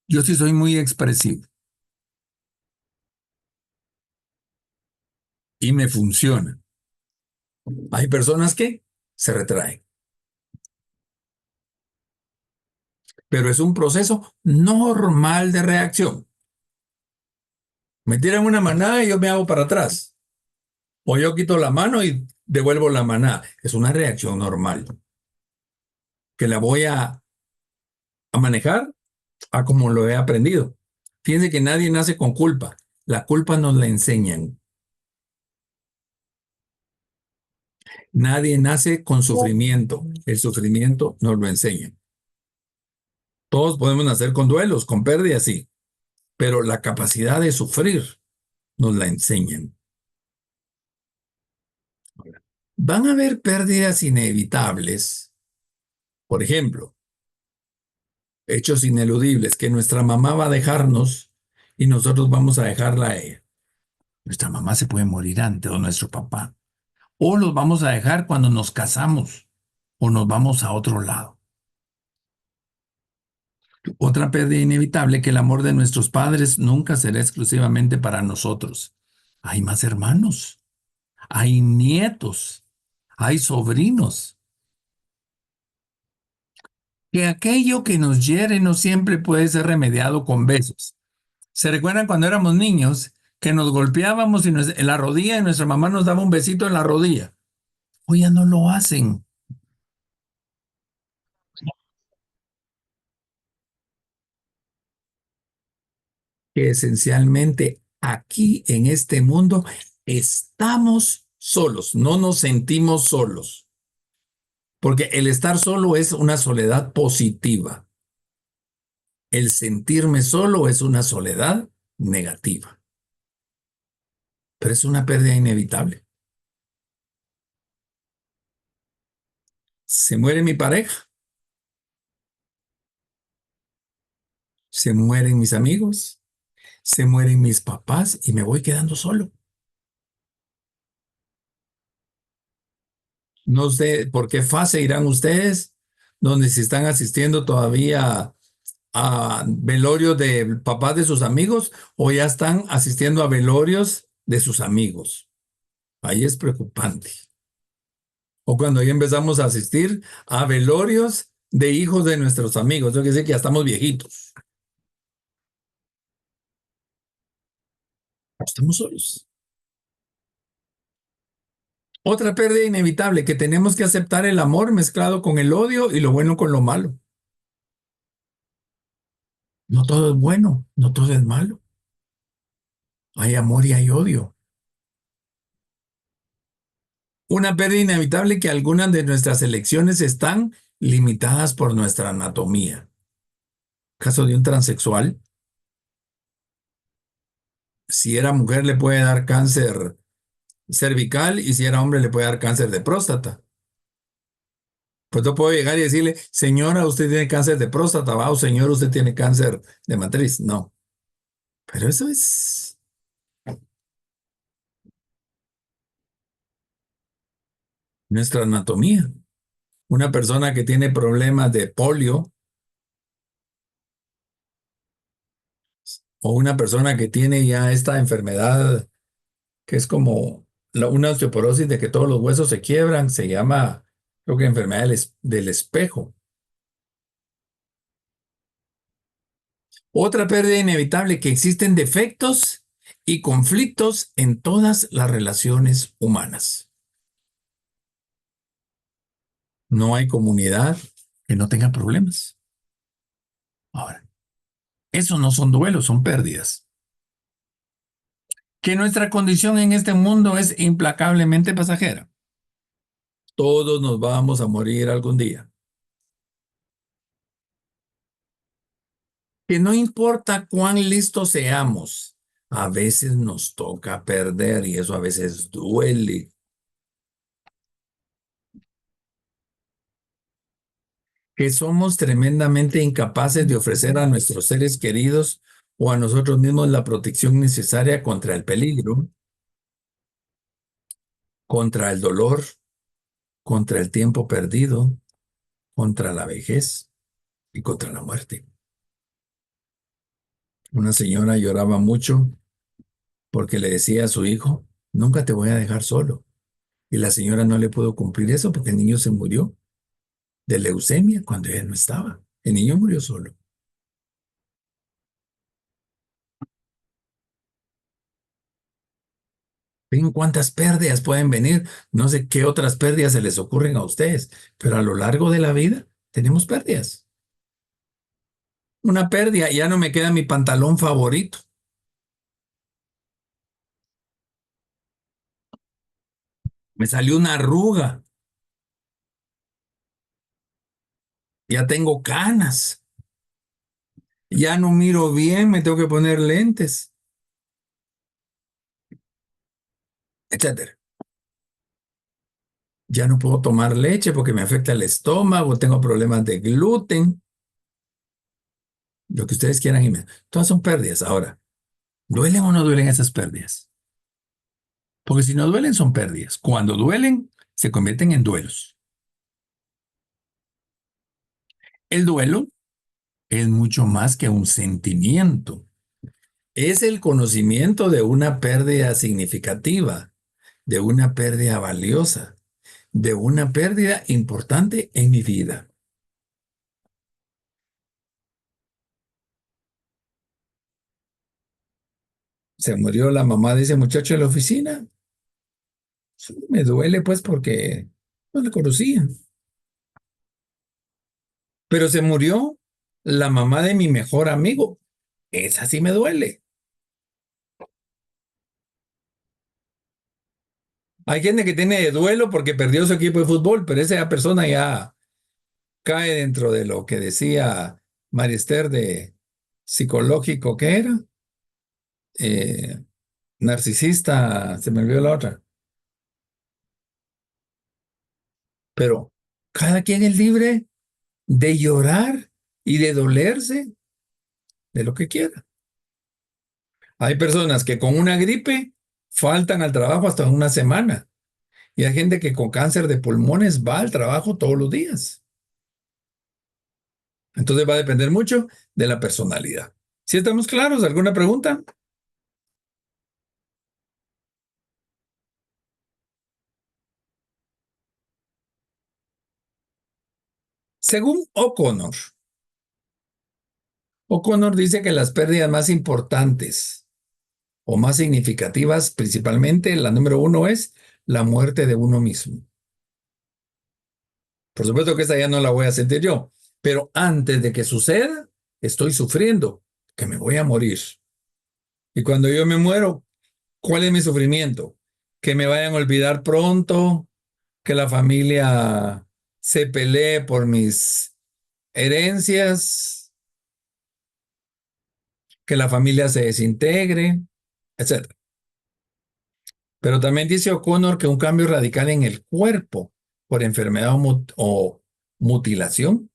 S1: Yo sí soy muy expresivo. Y me funciona. Hay personas que se retraen. Pero es un proceso normal de reacción. Me tiran una manada y yo me hago para atrás. O yo quito la mano y devuelvo la manada. Es una reacción normal. Que la voy a manejar a como lo he aprendido. Fíjense que nadie nace con culpa. La culpa nos la enseñan. Nadie nace con sufrimiento. El sufrimiento nos lo enseñan. Todos podemos nacer con duelos, con pérdidas, sí. Pero la capacidad de sufrir nos la enseñan. Van a haber pérdidas inevitables. Por ejemplo, hechos ineludibles, que nuestra mamá va a dejarnos y nosotros vamos a dejarla a ella. Nuestra mamá se puede morir antes o nuestro papá. O los vamos a dejar cuando nos casamos o nos vamos a otro lado. Otra pérdida inevitable, que el amor de nuestros padres nunca será exclusivamente para nosotros. Hay más hermanos, hay nietos, hay sobrinos. Que aquello que nos hiere no siempre puede ser remediado con besos. ¿Se recuerdan cuando éramos niños que nos golpeábamos en la rodilla y nuestra mamá nos daba un besito en la rodilla? Hoy ya no lo hacen. Que esencialmente aquí en este mundo estamos solos, no nos sentimos solos, porque el estar solo es una soledad positiva. El sentirme solo es una soledad negativa, pero es una pérdida inevitable. Se muere mi pareja, se mueren mis amigos, se mueren mis papás y me voy quedando solo. No sé por qué fase irán ustedes, donde si están asistiendo todavía a velorios de papás de sus amigos o ya están asistiendo a velorios de sus amigos. Ahí es preocupante. O cuando ya empezamos a asistir a velorios de hijos de nuestros amigos. Eso quiere decir que ya estamos viejitos. Estamos solos. Otra pérdida inevitable, que tenemos que aceptar el amor mezclado con el odio y lo bueno con lo malo. No todo es bueno, no todo es malo. Hay amor y hay odio. Una pérdida inevitable, que algunas de nuestras elecciones están limitadas por nuestra anatomía. Caso de un transexual, si era mujer le puede dar cáncer cervical y si era hombre le puede dar cáncer de próstata. Pues no puedo llegar y decirle, señora, usted tiene cáncer de próstata, va, o señor, usted tiene cáncer de matriz. No. Pero eso es nuestra anatomía. Una persona que tiene problemas de polio o una persona que tiene ya esta enfermedad que es como una osteoporosis de que todos los huesos se quiebran, se llama, creo que enfermedad del espejo. Otra pérdida inevitable, que existen defectos y conflictos en todas las relaciones humanas. No hay comunidad que no tenga problemas. Ahora, esos no son duelos, son pérdidas. Que nuestra condición en este mundo es implacablemente pasajera. Todos nos vamos a morir algún día. Que no importa cuán listos seamos, a veces nos toca perder y eso a veces duele. Que somos tremendamente incapaces de ofrecer a nuestros seres queridos o a nosotros mismos la protección necesaria contra el peligro, contra el dolor, contra el tiempo perdido, contra la vejez y contra la muerte. Una señora lloraba mucho porque le decía a su hijo, nunca te voy a dejar solo. Y la señora no le pudo cumplir eso porque el niño se murió de leucemia cuando ella no estaba. El niño murió solo. Ven cuántas pérdidas pueden venir. No sé qué otras pérdidas se les ocurren a ustedes, pero a lo largo de la vida tenemos pérdidas. Una pérdida, ya no me queda mi pantalón favorito. Me salió una arruga. Ya tengo canas. Ya no miro bien, me tengo que poner lentes, etcétera. Ya no puedo tomar leche porque me afecta el estómago, tengo problemas de gluten, lo que ustedes quieran. Todas son pérdidas. Ahora, ¿duelen o no duelen esas pérdidas? Porque si no duelen, son pérdidas. Cuando duelen, se convierten en duelos. El duelo es mucho más que un sentimiento. Es el conocimiento de una pérdida significativa, de una pérdida valiosa, de una pérdida importante en mi vida. Se murió la mamá de ese muchacho en la oficina. Sí, me duele pues porque no la conocía. Pero se murió la mamá de mi mejor amigo. Esa sí me duele. Hay gente que tiene duelo porque perdió su equipo de fútbol, pero esa persona ya cae dentro de lo que decía Marister de psicológico, ¿qué era? Eh, Narcisista, se me olvidó la otra. Pero Cada quien es libre de llorar y de dolerse de lo que quiera. Hay personas que con una gripe faltan al trabajo hasta una semana. Y hay gente que con cáncer de pulmones va al trabajo todos los días. Entonces va a depender mucho de la personalidad. ¿Sí estamos claros? ¿Alguna pregunta? Según O'Connor dice que las pérdidas más importantes o más significativas, principalmente la número uno es la muerte de uno mismo. Por supuesto que esa ya no la voy a sentir yo, pero antes de que suceda, estoy sufriendo, que me voy a morir. Y cuando yo me muero, ¿cuál es mi sufrimiento? Que me vayan a olvidar pronto, que la familia se pelee por mis herencias, que la familia se desintegre, etc. Pero también dice O'Connor que un cambio radical en el cuerpo por enfermedad o mutilación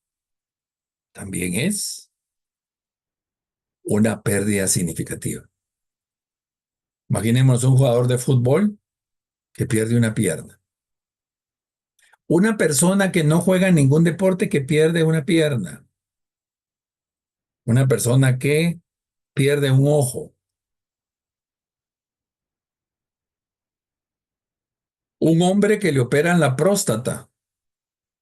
S1: también es una pérdida significativa. Imaginemos un jugador de fútbol que pierde una pierna. Una persona que no juega en ningún deporte que pierde una pierna. Una persona que pierde un ojo. Un hombre que le operan la próstata,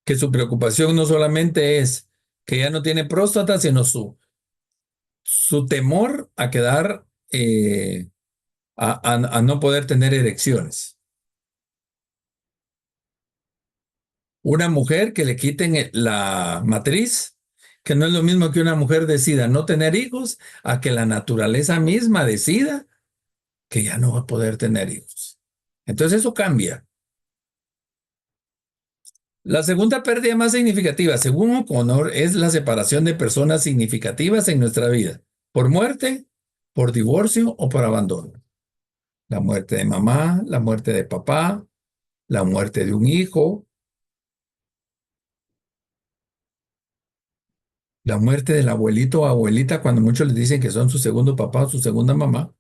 S1: que su preocupación no solamente es que ya no tiene próstata, sino su temor a quedar, a no poder tener erecciones. Una mujer que le quiten la matriz, que no es lo mismo que una mujer decida no tener hijos, a que la naturaleza misma decida que ya no va a poder tener hijos. Entonces eso cambia. La segunda pérdida más significativa, según O'Connor, es la separación de personas significativas en nuestra vida, por muerte, por divorcio o por abandono. La muerte de mamá, la muerte de papá, la muerte de un hijo, la muerte del abuelito o abuelita cuando muchos les dicen que son su segundo papá o su segunda mamá,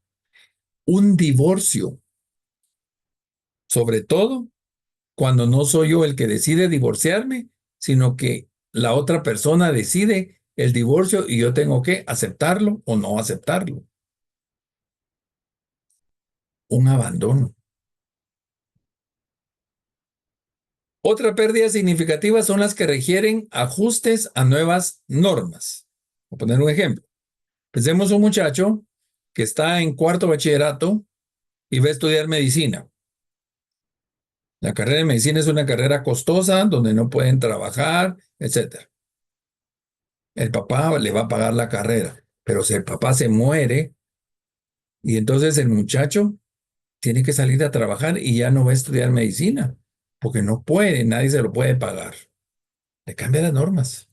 S1: un divorcio, sobre todo cuando no soy yo el que decide divorciarme, sino que la otra persona decide el divorcio y yo tengo que aceptarlo o no aceptarlo. Un abandono. Otra pérdida significativa son las que requieren ajustes a nuevas normas. Voy a poner un ejemplo. Pensemos un muchacho que está en cuarto bachillerato y va a estudiar medicina. La carrera de medicina es una carrera costosa donde no pueden trabajar, etc. El papá le va a pagar la carrera, pero si el papá se muere y entonces el muchacho tiene que salir a trabajar y ya no va a estudiar medicina, porque no puede, nadie se lo puede pagar. Le cambia las normas.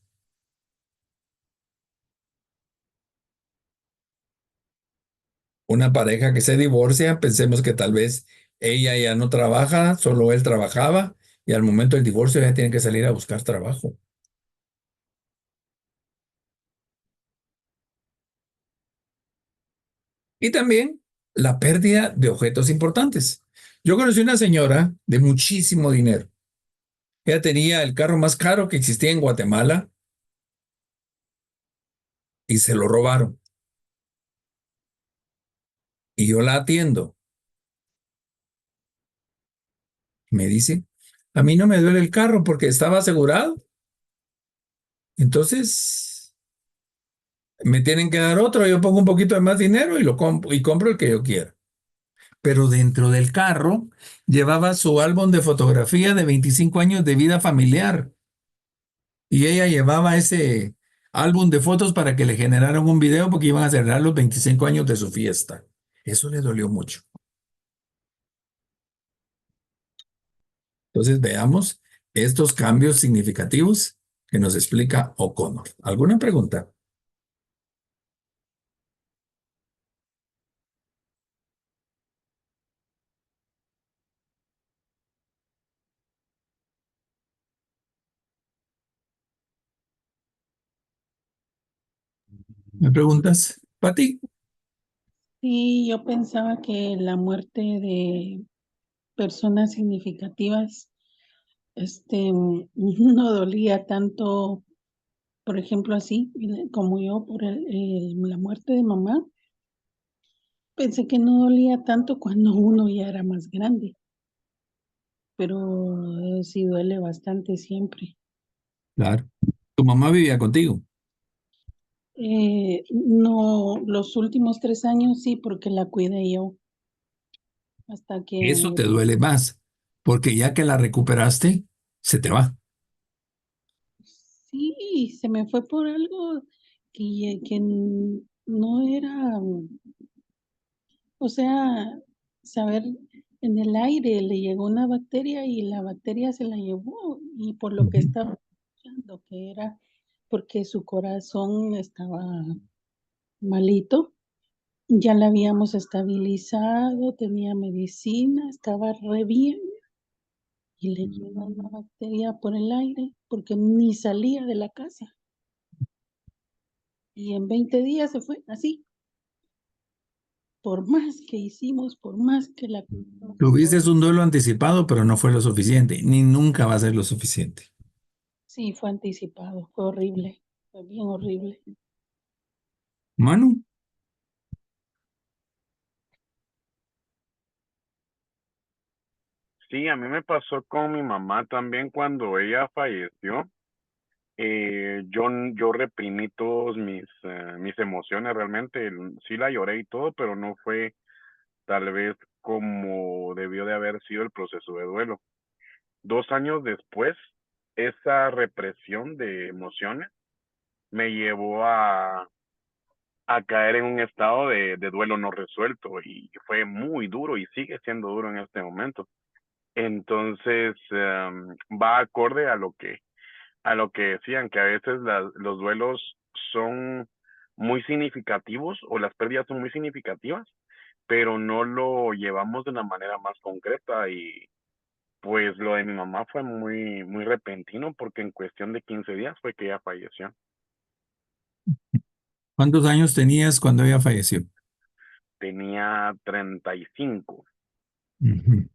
S1: Una pareja que se divorcia, pensemos que tal vez ella ya no trabaja, solo él trabajaba y al momento del divorcio ya tiene que salir a buscar trabajo. Y también la pérdida de objetos importantes. Yo conocí una señora de muchísimo dinero. Ella tenía el carro más caro que existía en Guatemala y se lo robaron. Y yo la atiendo. Me dice, a mí no me duele el carro porque estaba asegurado. Entonces, me tienen que dar otro, yo pongo un poquito de más dinero y lo compro y compro el que yo quiera. Pero dentro del carro llevaba su álbum de fotografía de 25 años de vida familiar. Y ella llevaba ese álbum de fotos para que le generaran un video porque iban a celebrar los 25 años de su fiesta. Eso le dolió mucho. Entonces veamos estos cambios significativos que nos explica O'Connor. ¿Alguna pregunta? ¿Me preguntas? Pati,
S5: Sí, yo pensaba que la muerte de personas significativas, no dolía tanto, por ejemplo, así como yo por la muerte de mamá. Pensé que no dolía tanto cuando uno ya era más grande, pero sí duele bastante siempre.
S1: claro. Tu mamá vivía contigo.
S5: No, los últimos 3 años sí, porque la cuidé yo hasta que
S1: Eso te duele más, porque ya que la recuperaste, se te va.
S5: sí, se me fue por algo que no era, o sea, saber, en el aire le llegó una bacteria y la bacteria se la llevó y por lo que
S1: Ujú.
S5: estaba escuchando que era porque su corazón estaba malito, ya la habíamos estabilizado, tenía medicina, estaba re bien y le llegó una bacteria por el aire porque ni salía de la casa y en 20 días se fue así. Por más que hicimos, por más que la cuidamos,
S1: Tuviste un duelo anticipado, pero no fue lo suficiente, ni nunca va a ser lo suficiente.
S5: sí, fue anticipado, fue horrible, fue bien horrible.
S1: Manu,
S9: Sí, a mí me pasó con mi mamá también cuando ella falleció. Yo reprimí todos mis emociones realmente. Sí la lloré y todo, pero no fue tal vez como debió de haber sido el proceso de duelo. 2 años después, esa represión de emociones me llevó a caer en un estado de duelo no resuelto y fue muy duro y sigue siendo duro en este momento. Entonces, va acorde a lo que decían, que a veces los duelos son muy significativos o las pérdidas son muy significativas, pero no lo llevamos de una manera más concreta y pues lo de mi mamá fue muy, muy repentino porque en cuestión de 15 días fue que ella falleció.
S1: ¿cuántos años tenías cuando ella falleció?
S9: Tenía 35.
S1: Ujú.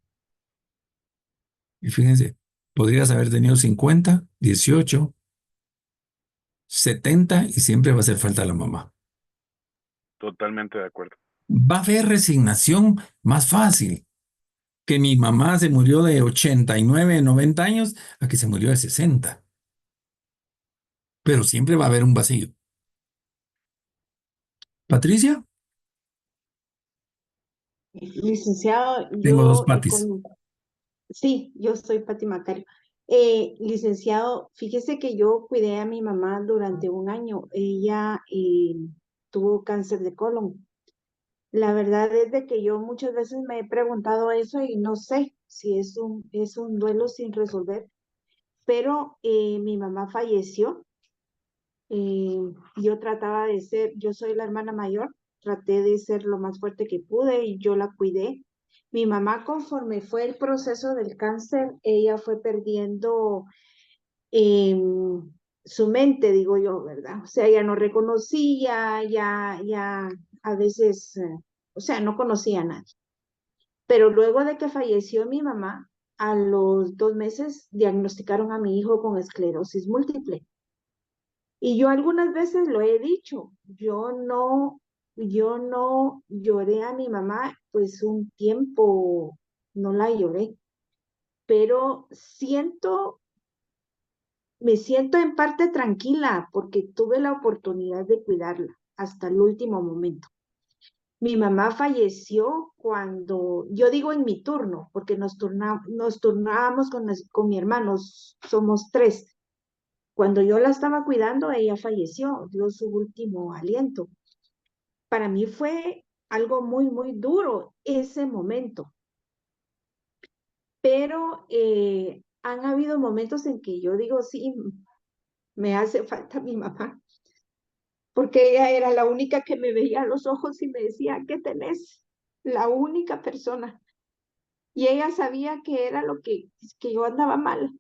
S1: Y fíjense, podrías haber tenido 50, 18, 70 y siempre va a hacer falta la mamá.
S9: Totalmente de acuerdo.
S1: Va a haber resignación más fácil que mi mamá se murió de 89, 90 años a que se murió de 60. Pero siempre va a haber un vacío. Patricia,
S7: Licenciado,
S1: tengo dos
S7: yo
S1: patis.
S7: sí, yo soy Pati Macario. Licenciado, fíjese que yo cuidé a mi mamá durante un año. Ella tuvo cáncer de colon. La verdad es de que yo muchas veces me he preguntado eso y no sé si es un duelo sin resolver, pero mi mamá falleció. eh, yo soy la hermana mayor, traté de ser lo más fuerte que pude y yo la cuidé. Mi mamá, conforme fue el proceso del cáncer, ella fue perdiendo su mente, digo yo, ¿verdad? O sea, ya no reconocía, ya a veces, o sea, no conocía a nadie. Pero luego de que falleció mi mamá, a los 2 meses diagnosticaron a mi hijo con esclerosis múltiple. Y yo algunas veces lo he dicho, yo no lloré a mi mamá, pues un tiempo no la lloré, pero me siento en parte tranquila porque tuve la oportunidad de cuidarla hasta el último momento. Mi mamá falleció cuando, yo digo en mi turno, porque nos turnábamos con mi hermano, somos tres. Cuando yo la estaba cuidando, ella falleció, dio su último aliento. Para mí fue algo muy, muy duro ese momento, pero han habido momentos en que yo digo, sí, me hace falta mi mamá, porque ella era la única que me veía a los ojos y me decía, ¿qué tenés? La única persona. Y ella sabía que era que yo andaba mal,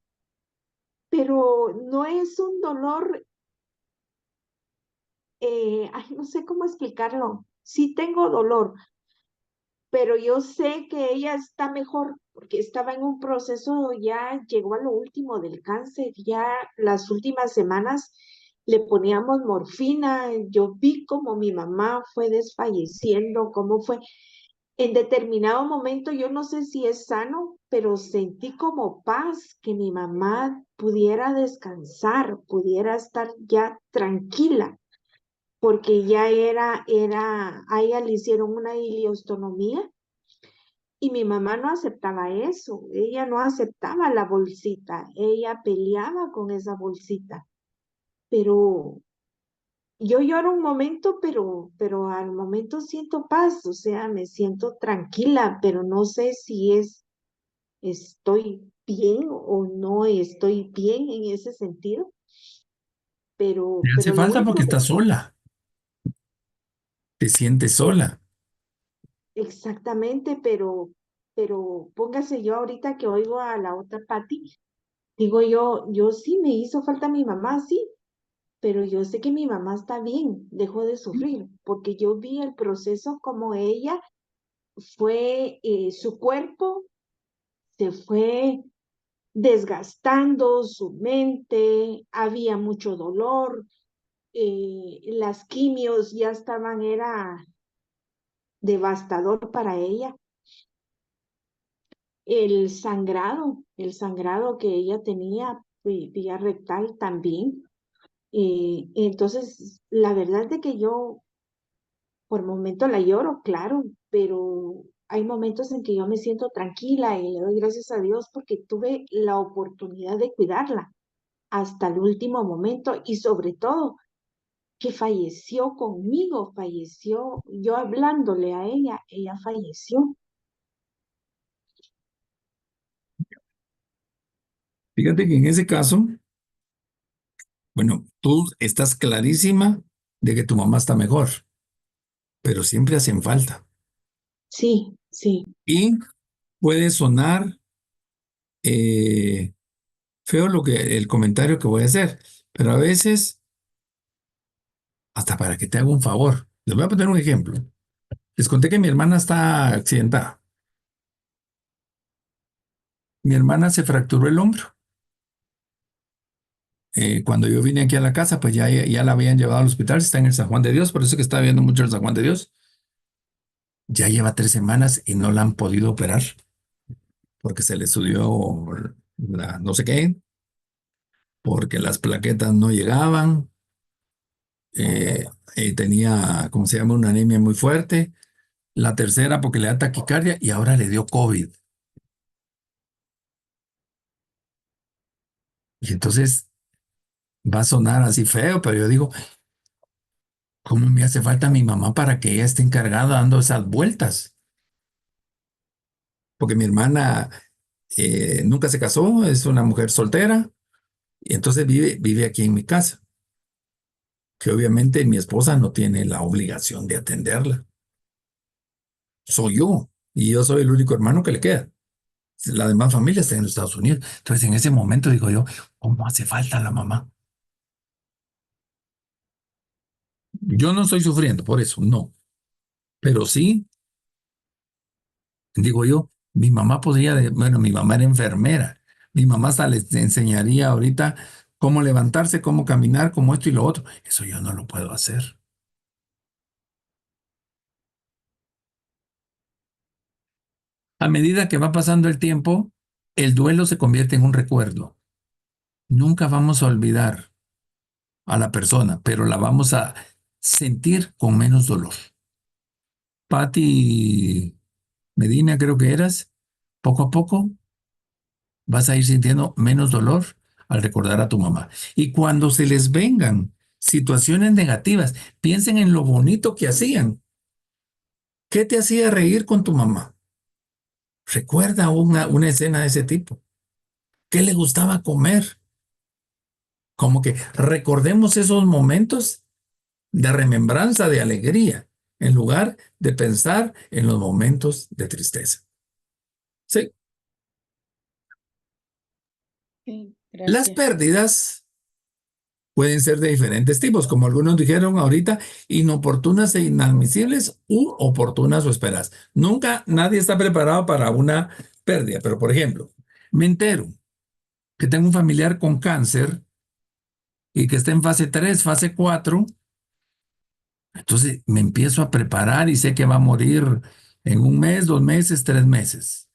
S7: pero no es un dolor ay, no sé cómo explicarlo. Sí tengo dolor, pero yo sé que ella está mejor porque estaba en un proceso, ya llegó a lo último del cáncer, ya las últimas semanas le poníamos morfina, yo vi cómo mi mamá fue desfalleciendo, cómo fue. En determinado momento, yo no sé si es sano, pero sentí como paz, que mi mamá pudiera descansar, pudiera estar ya tranquila, porque ya a ella le hicieron una ileostonomía y mi mamá no aceptaba eso, ella no aceptaba la bolsita, ella peleaba con esa bolsita, pero yo lloro un momento, pero al momento siento paz, o sea, me siento tranquila, pero no sé si estoy bien o no estoy bien en ese sentido,
S1: Te hace
S7: pero lo
S1: falta
S7: único
S1: porque
S7: que
S1: estás sola, te sientes sola.
S7: exactamente, pero póngase yo ahorita que oigo a la otra Patti, digo yo sí me hizo falta mi mamá, sí, pero yo sé que mi mamá está bien, dejó de sufrir, porque yo vi el proceso como ella fue, su cuerpo se fue desgastando, su mente, había mucho dolor, las quimios ya estaban, era devastador para ella. El sangrado que ella tenía, vía rectal también. Entonces, la verdad es de que yo por momentos la lloro, claro, pero hay momentos en que yo me siento tranquila y le doy gracias a Dios porque tuve la oportunidad de cuidarla hasta el último momento y sobre todo que falleció conmigo, falleció yo hablándole a ella falleció.
S1: Fíjate que en ese caso, bueno, tú estás clarísima de que tu mamá está mejor, pero siempre hacen falta.
S7: Sí, sí,
S1: Y puede sonar eh, feo el comentario que voy a hacer, pero a veces, hasta para que te haga un favor. Les voy a poner un ejemplo. Les conté que mi hermana está accidentada. Mi hermana se fracturó el hombro. Cuando yo vine aquí a la casa, pues ya la habían llevado al hospital, está en el San Juan de Dios, por eso que está viendo mucho el San Juan de Dios. Ya lleva 3 semanas y no la han podido operar porque se le subió la no sé qué, porque las plaquetas no llegaban, eh, tenía, ¿cómo se llama?, una anemia muy fuerte. La tercera porque le da taquicardia y ahora le dio COVID. Y entonces va a sonar así feo, pero yo digo, ¿cómo me hace falta mi mamá para que ella esté encargada dando esas vueltas? Porque mi hermana nunca se casó, es una mujer soltera y entonces vive aquí en mi casa, que obviamente mi esposa no tiene la obligación de atenderla. Soy yo y yo soy el único hermano que le queda. La demás familia está en los Estados Unidos. Entonces en ese momento digo yo, ¿cómo hace falta la mamá? Yo no estoy sufriendo por eso, no. Pero sí, digo yo, mi mamá podría, bueno, mi mamá era enfermera. Mi mamá hasta les enseñaría ahorita cómo levantarse, cómo caminar, cómo esto y lo otro. Eso yo no lo puedo hacer. A medida que va pasando el tiempo, el duelo se convierte en un recuerdo. Nunca vamos a olvidar a la persona, pero la vamos a sentir con menos dolor. Patti Medina, creo que eras, poco a poco vas a ir sintiendo menos dolor al recordar a tu mamá. Y cuando se les vengan situaciones negativas, piensen en lo bonito que hacían. ¿Qué te hacía reír con tu mamá? Recuerda una escena de ese tipo. ¿Qué le gustaba comer? Como que recordemos esos momentos de remembranza, de alegría, en lugar de pensar en los momentos de tristeza. Sí,
S5: sí,
S1: las
S5: gracias.
S1: pérdidas Pueden ser de diferentes tipos, como algunos dijeron ahorita, inoportunas e inadmisibles u oportunas o esperadas. Nunca nadie está preparado para una pérdida, pero por ejemplo, me entero que tengo un familiar con cáncer y que está en fase 3, fase 4. Entonces me empiezo a preparar y sé que va a morir en un mes, 2 meses, 3 meses.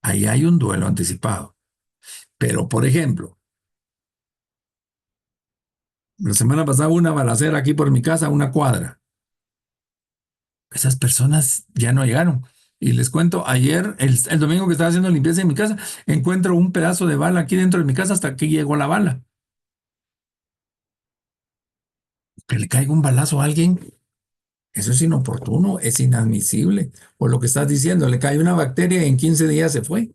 S1: Ahí hay un duelo anticipado. Pero, por ejemplo, la semana pasada hubo una balacera aquí por mi casa, a una cuadra. Esas personas ya no llegaron. Y les cuento, ayer, el domingo que estaba haciendo limpieza en mi casa, encuentro un pedazo de bala aquí dentro de mi casa hasta aquí llegó la bala. Que le caiga un balazo a alguien, eso es inoportuno, es inadmisible. O lo que estás diciendo, le cae una bacteria y en 15 días se fue.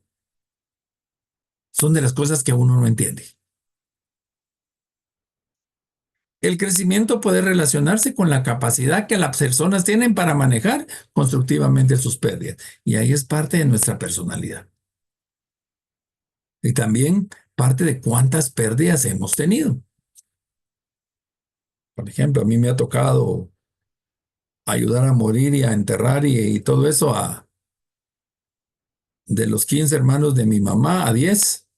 S1: Son de las cosas que uno no entiende. El crecimiento puede relacionarse con la capacidad que las personas tienen para manejar constructivamente sus pérdidas. Y ahí es parte de nuestra personalidad. Y también parte de cuántas pérdidas hemos tenido. Por ejemplo, a mí me ha tocado ayudar a morir y a enterrar y todo eso de los 15 hermanos de mi mamá a 10,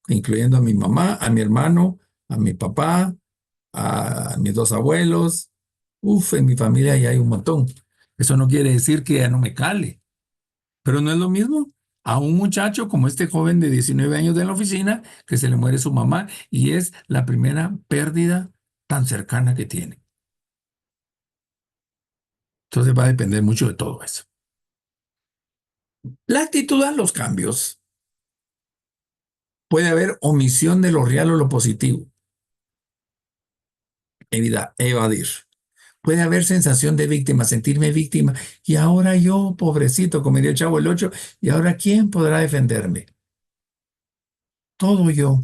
S1: incluyendo a mi mamá, a mi hermano, a mi papá, a mis 2 abuelos. Uf, en mi familia ya hay un montón. Eso no quiere decir que ya no me cale, pero no es lo mismo a un muchacho como este joven de 19 años de la oficina que se le muere su mamá y es la primera pérdida tan cercana que tiene. Entonces va a depender mucho de todo eso. La actitud a los cambios. Puede haber omisión de lo real o lo positivo. Evadir. Puede haber sensación de víctima, sentirme víctima. Y ahora yo, pobrecito, como diría el Chavo el 8, ¿y ahora quién podrá defenderme? Todo yo,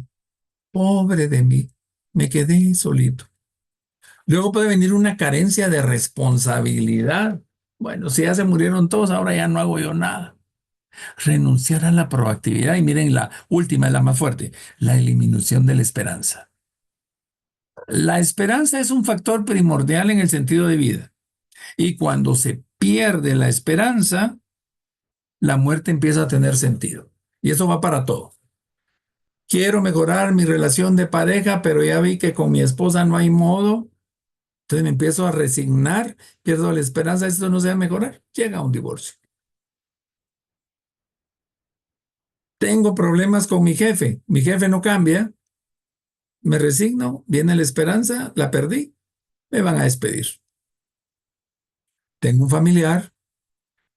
S1: pobre de mí, me quedé solito. Luego puede venir una carencia de responsabilidad. Bueno, si ya se murieron todos, ahora ya no hago yo nada. Renunciar a la proactividad. Y miren, la última es la más fuerte, la eliminación de la esperanza. La esperanza es un factor primordial en el sentido de vida. Y cuando se pierde la esperanza, la muerte empieza a tener sentido. Y eso va para todo. Quiero mejorar mi relación de pareja, pero ya vi que con mi esposa no hay modo. Entonces me empiezo a resignar, pierdo la esperanza de que esto no se va a mejorar. Llega un divorcio. Tengo problemas con mi jefe no cambia, me resigno, viene la esperanza, la perdí, me van a despedir. Tengo un familiar,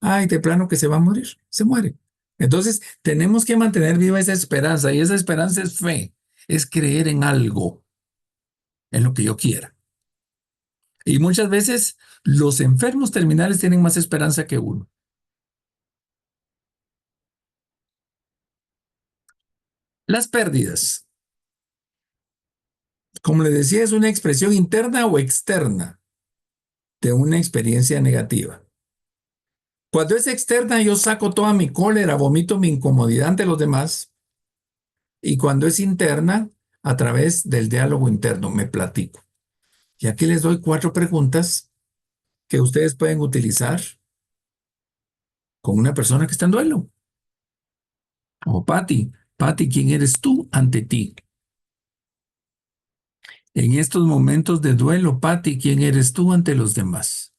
S1: ay, de plano que se va a morir, se muere. Entonces, tenemos que mantener viva esa esperanza y esa esperanza es fe, es creer en algo, en lo que yo quiera. Y muchas veces los enfermos terminales tienen más esperanza que uno. Las pérdidas, como le decía, es una expresión interna o externa de una experiencia negativa. Cuando es externa, yo saco toda mi cólera, vomito mi incomodidad ante los demás. Y cuando es interna, a través del diálogo interno, me platico. Y aquí les doy 4 preguntas que ustedes pueden utilizar con una persona que está en duelo. O Pati, ¿quién eres tú ante ti? En estos momentos de duelo, Pati, ¿quién eres tú ante los demás?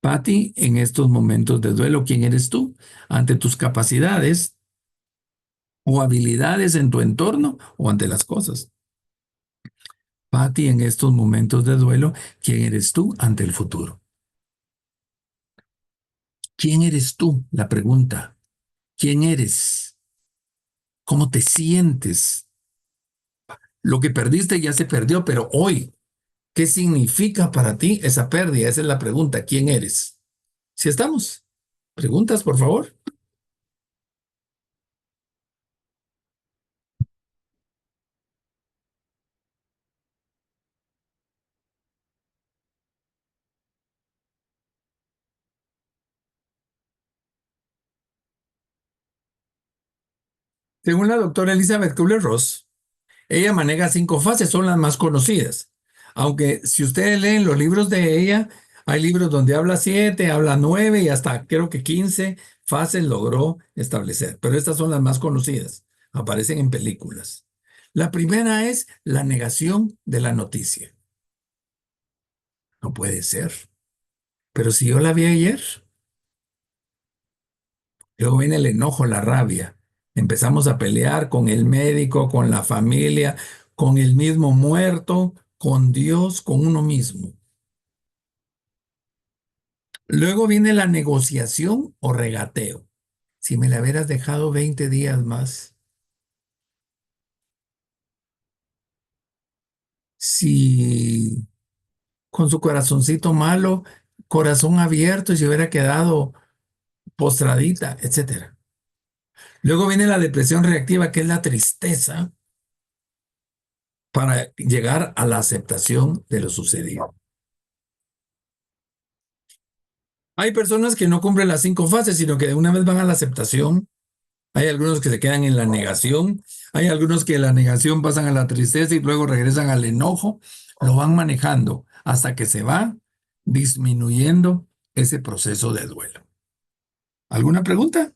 S1: Pati, en estos momentos de duelo, ¿quién eres tú ante tus capacidades o habilidades en tu entorno o ante las cosas? Pati, en estos momentos de duelo, ¿quién eres tú ante el futuro? ¿Quién eres tú? La pregunta. ¿Quién eres? ¿Cómo te sientes? Lo que perdiste ya se perdió, pero hoy, ¿qué significa para ti esa pérdida? Esa es la pregunta. ¿Quién eres? ¿Si estamos? ¿Preguntas, por favor? Según la doctora Elizabeth Kubler-Ross, Ella maneja 5 fases, son las más conocidas. Aunque si ustedes leen los libros de ella, hay libros donde habla 7, habla 9 y hasta creo que 15 fases logró establecer. Pero estas son las más conocidas. Aparecen en películas. La primera es la negación de la noticia. No puede ser. Pero si yo la vi ayer, luego viene el enojo, la rabia. Empezamos a pelear con el médico, con la familia, con el mismo muerto, con Dios, con uno mismo. Luego viene la negociación o regateo. Si me la hubieras dejado 20 días más, si con su corazoncito malo, corazón abierto y se hubiera quedado postradita, etcétera. Luego viene la depresión reactiva, que es la tristeza para llegar a la aceptación de lo sucedido. Hay personas que no cumplen las 5 fases, sino que de una vez van a la aceptación. Hay algunos que se quedan en la negación. Hay algunos que de la negación pasan a la tristeza y luego regresan al enojo. Lo van manejando hasta que se va disminuyendo ese proceso de duelo. ¿Alguna pregunta?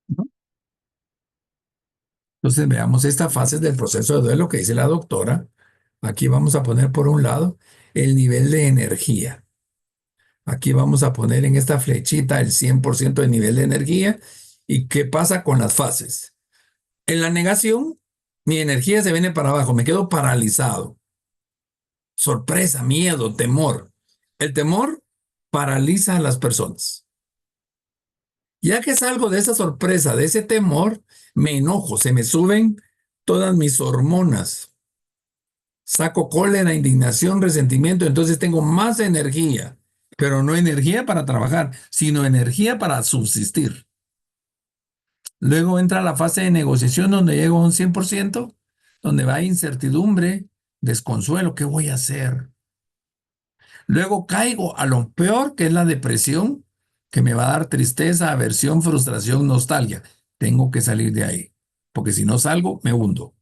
S1: ¿No? Entonces veamos esta fase del proceso de duelo que dice la doctora. Aquí vamos a poner por un lado el nivel de energía. Aquí vamos a poner en esta flechita el 100% de nivel de energía. ¿Y qué pasa con las fases? En la negación, mi energía se viene para abajo, me quedo paralizado. Sorpresa, miedo, temor. El temor paraliza a las personas. Ya que salgo de esa sorpresa, de ese temor, me enojo, se me suben todas mis hormonas. Saco cólera, indignación, resentimiento, entonces tengo más energía, pero no energía para trabajar, sino energía para subsistir. Luego entra la fase de negociación donde llego a un 100%, donde va incertidumbre, desconsuelo, ¿qué voy a hacer? Luego caigo a lo peor, que es la depresión, que me va a dar tristeza, aversión, frustración, nostalgia. Tengo que salir de ahí, porque si no salgo, me hundo.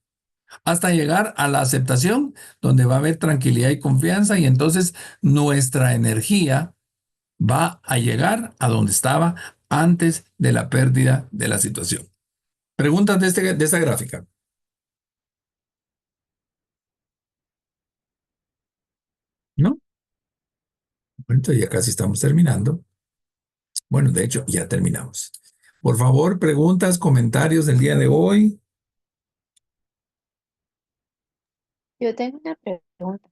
S1: Hasta llegar a la aceptación, donde va a haber tranquilidad y confianza, y entonces nuestra energía va a llegar a donde estaba antes de la pérdida de la situación. Preguntas de esta gráfica. ¿No? Bueno, entonces ya casi estamos terminando. Bueno, de hecho, ya terminamos. Por favor, preguntas, comentarios del día de hoy.
S6: Yo tengo una pregunta.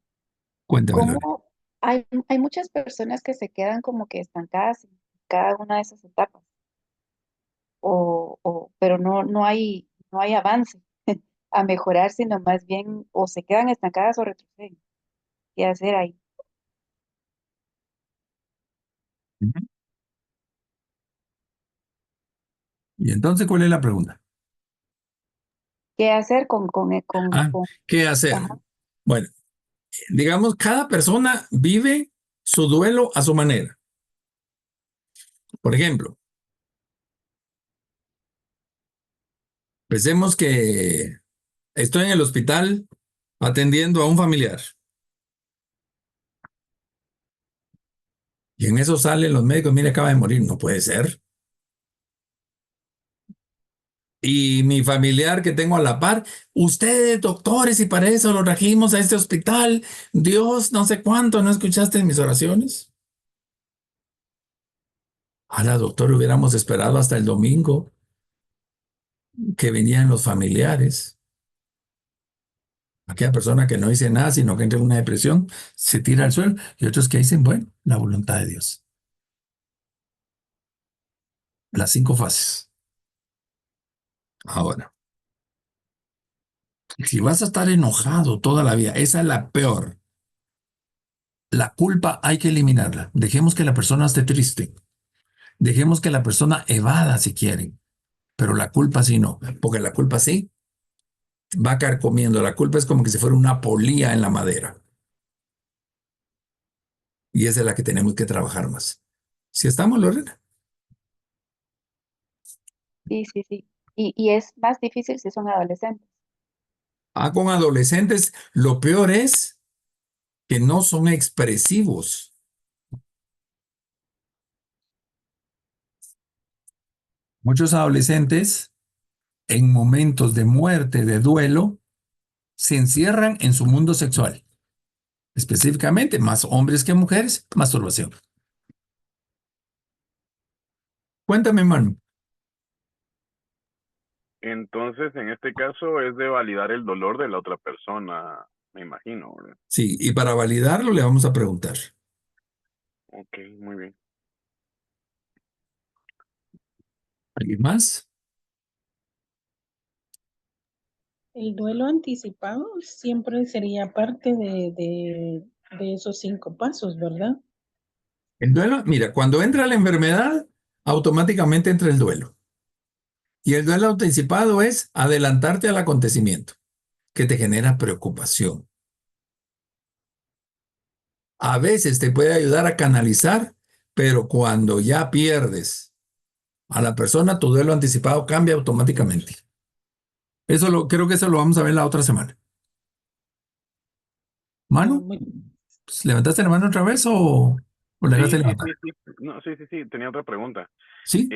S1: Cuéntame, Lore.
S6: ¿Cómo hay muchas personas que se quedan como que estancadas en cada una de esas etapas? Pero no hay avance a mejorar, sino más bien o se quedan estancadas o retroceden. ¿Qué hacer ahí?
S1: Ujú. Y entonces, ¿cuál es la pregunta?
S6: ¿Qué hacer
S1: ¿Qué hacer?
S6: ajá,
S1: Bueno, digamos, cada persona vive su duelo a su manera. Por ejemplo, pensemos que estoy en el hospital atendiendo a un familiar y en eso salen los médicos, mire, acaba de morir, no puede ser. Y mi familiar que tengo a la par, ustedes doctores y para eso lo trajimos a este hospital, Dios, no sé cuánto, ¿no escuchaste mis oraciones? La doctor, hubiéramos esperado hasta el domingo que venían los familiares. Aquella persona que no dice nada, sino que entra en una depresión, se tira al suelo. Y otros que dicen, bueno, la voluntad de Dios. Las 5 fases. Ahora, si vas a estar enojado toda la vida, esa es la peor. La culpa hay que eliminarla. Dejemos que la persona esté triste. Dejemos que la persona evada si quieren. Pero la culpa sí no. Porque la culpa sí va carcomiendo. La culpa es como que si fuera una polía en la madera. Y esa es la que tenemos que trabajar más. ¿Si estamos, Lorena?
S6: Sí, sí, sí. Y es más difícil si son adolescentes.
S1: Con adolescentes, lo peor es que no son expresivos. Muchos adolescentes, en momentos de muerte, de duelo, se encierran en su mundo sexual. Específicamente, más hombres que mujeres, masturbación. Cuéntame, Manu.
S9: Entonces, en este caso es de validar el dolor de la otra persona, me imagino, ¿verdad?
S1: Sí, y para validarlo le vamos a preguntar.
S9: Ok, muy bien.
S1: ¿Alguien más?
S5: El duelo anticipado siempre sería parte de esos 5 pasos, ¿verdad?
S1: El duelo, mira, cuando entra la enfermedad, automáticamente entra el duelo. Y el duelo anticipado es adelantarte al acontecimiento, que te genera preocupación. A veces te puede ayudar a canalizar, pero cuando ya pierdes a la persona, tu duelo anticipado cambia automáticamente. Creo que eso lo vamos a ver la otra semana. Manu,
S5: Muy-
S1: ¿levantaste la mano otra vez o la dejaste levantar?
S9: Sí. No, sí, tenía otra pregunta.
S1: ¿Sí?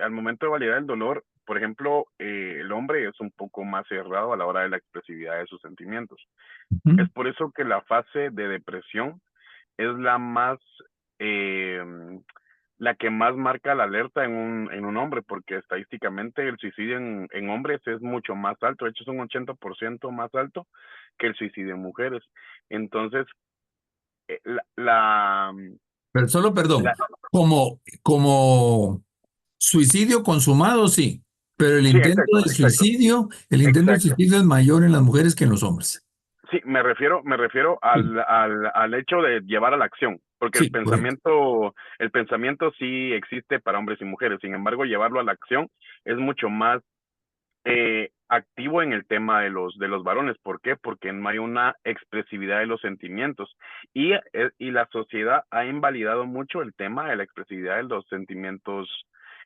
S9: Al momento de validar el dolor, por ejemplo, el hombre es un poco más cerrado a la hora de la expresividad de sus sentimientos. Es por eso que la fase de depresión es eh, la que más marca la alerta en un hombre, porque estadísticamente el suicidio en hombres es mucho más alto, de hecho es un 80% más alto que el suicidio en mujeres. Entonces, eh, la, la,
S1: Pero solo, perdón,
S9: la-
S1: como suicidio consumado, sí, pero el
S9: sí,
S1: intento de suicidio,
S9: exacto.
S1: es mayor en las mujeres que en los hombres.
S9: Sí, me refiero
S1: Sí,
S9: al hecho de llevar a la acción, porque
S1: sí, correcto.
S9: el pensamiento sí existe para hombres y mujeres, sin embargo, llevarlo a la acción es mucho más activo en el tema de los varones. ¿Por qué? Porque no hay una expresividad de los sentimientos y la sociedad ha invalidado mucho el tema de la expresividad de los sentimientos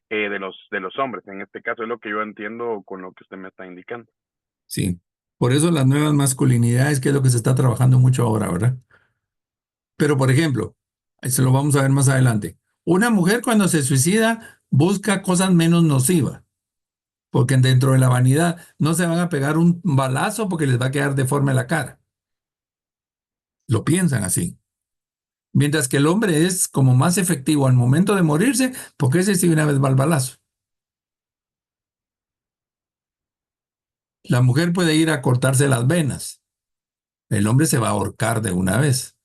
S9: de los hombres. En este caso es lo que yo entiendo con lo que usted me está indicando.
S1: Sí. Por eso las nuevas masculinidades, que es lo que se está trabajando mucho ahora, ¿verdad? Pero, por ejemplo, eso lo vamos a ver más adelante. Una mujer cuando se suicida busca cosas menos nocivas, porque dentro de la vanidad no se van a pegar un balazo porque les va a quedar deforme la cara. Lo piensan así. Mientras que el hombre es como más efectivo al momento de morirse, porque ese sí una vez va al balazo. La mujer puede ir a cortarse las venas. El hombre se va a ahorcar de una vez,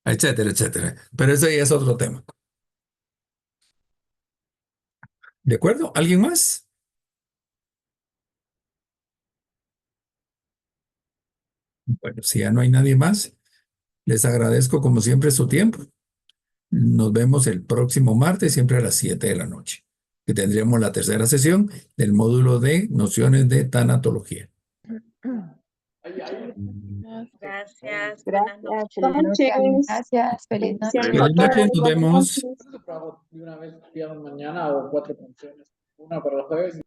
S1: etcétera, etcétera. Pero ese ya es otro tema. ¿De acuerdo? ¿Alguien más? Bueno, si ya no hay nadie más, les agradezco como siempre su tiempo. Nos vemos el próximo martes, siempre a las 7 de la noche, que tendríamos la tercera sesión del módulo de nociones de tanatología.
S4: Gracias, buenas
S7: Gracias,
S4: noches.
S7: feliz noche.
S6: Gracias, feliz noche.
S9: Feliz
S1: Buenas
S9: noche.
S1: noches, nos
S7: Buenas
S1: vemos.
S7: noches.
S11: De una vez pidan mañana o 4 canciones, una para los jueves.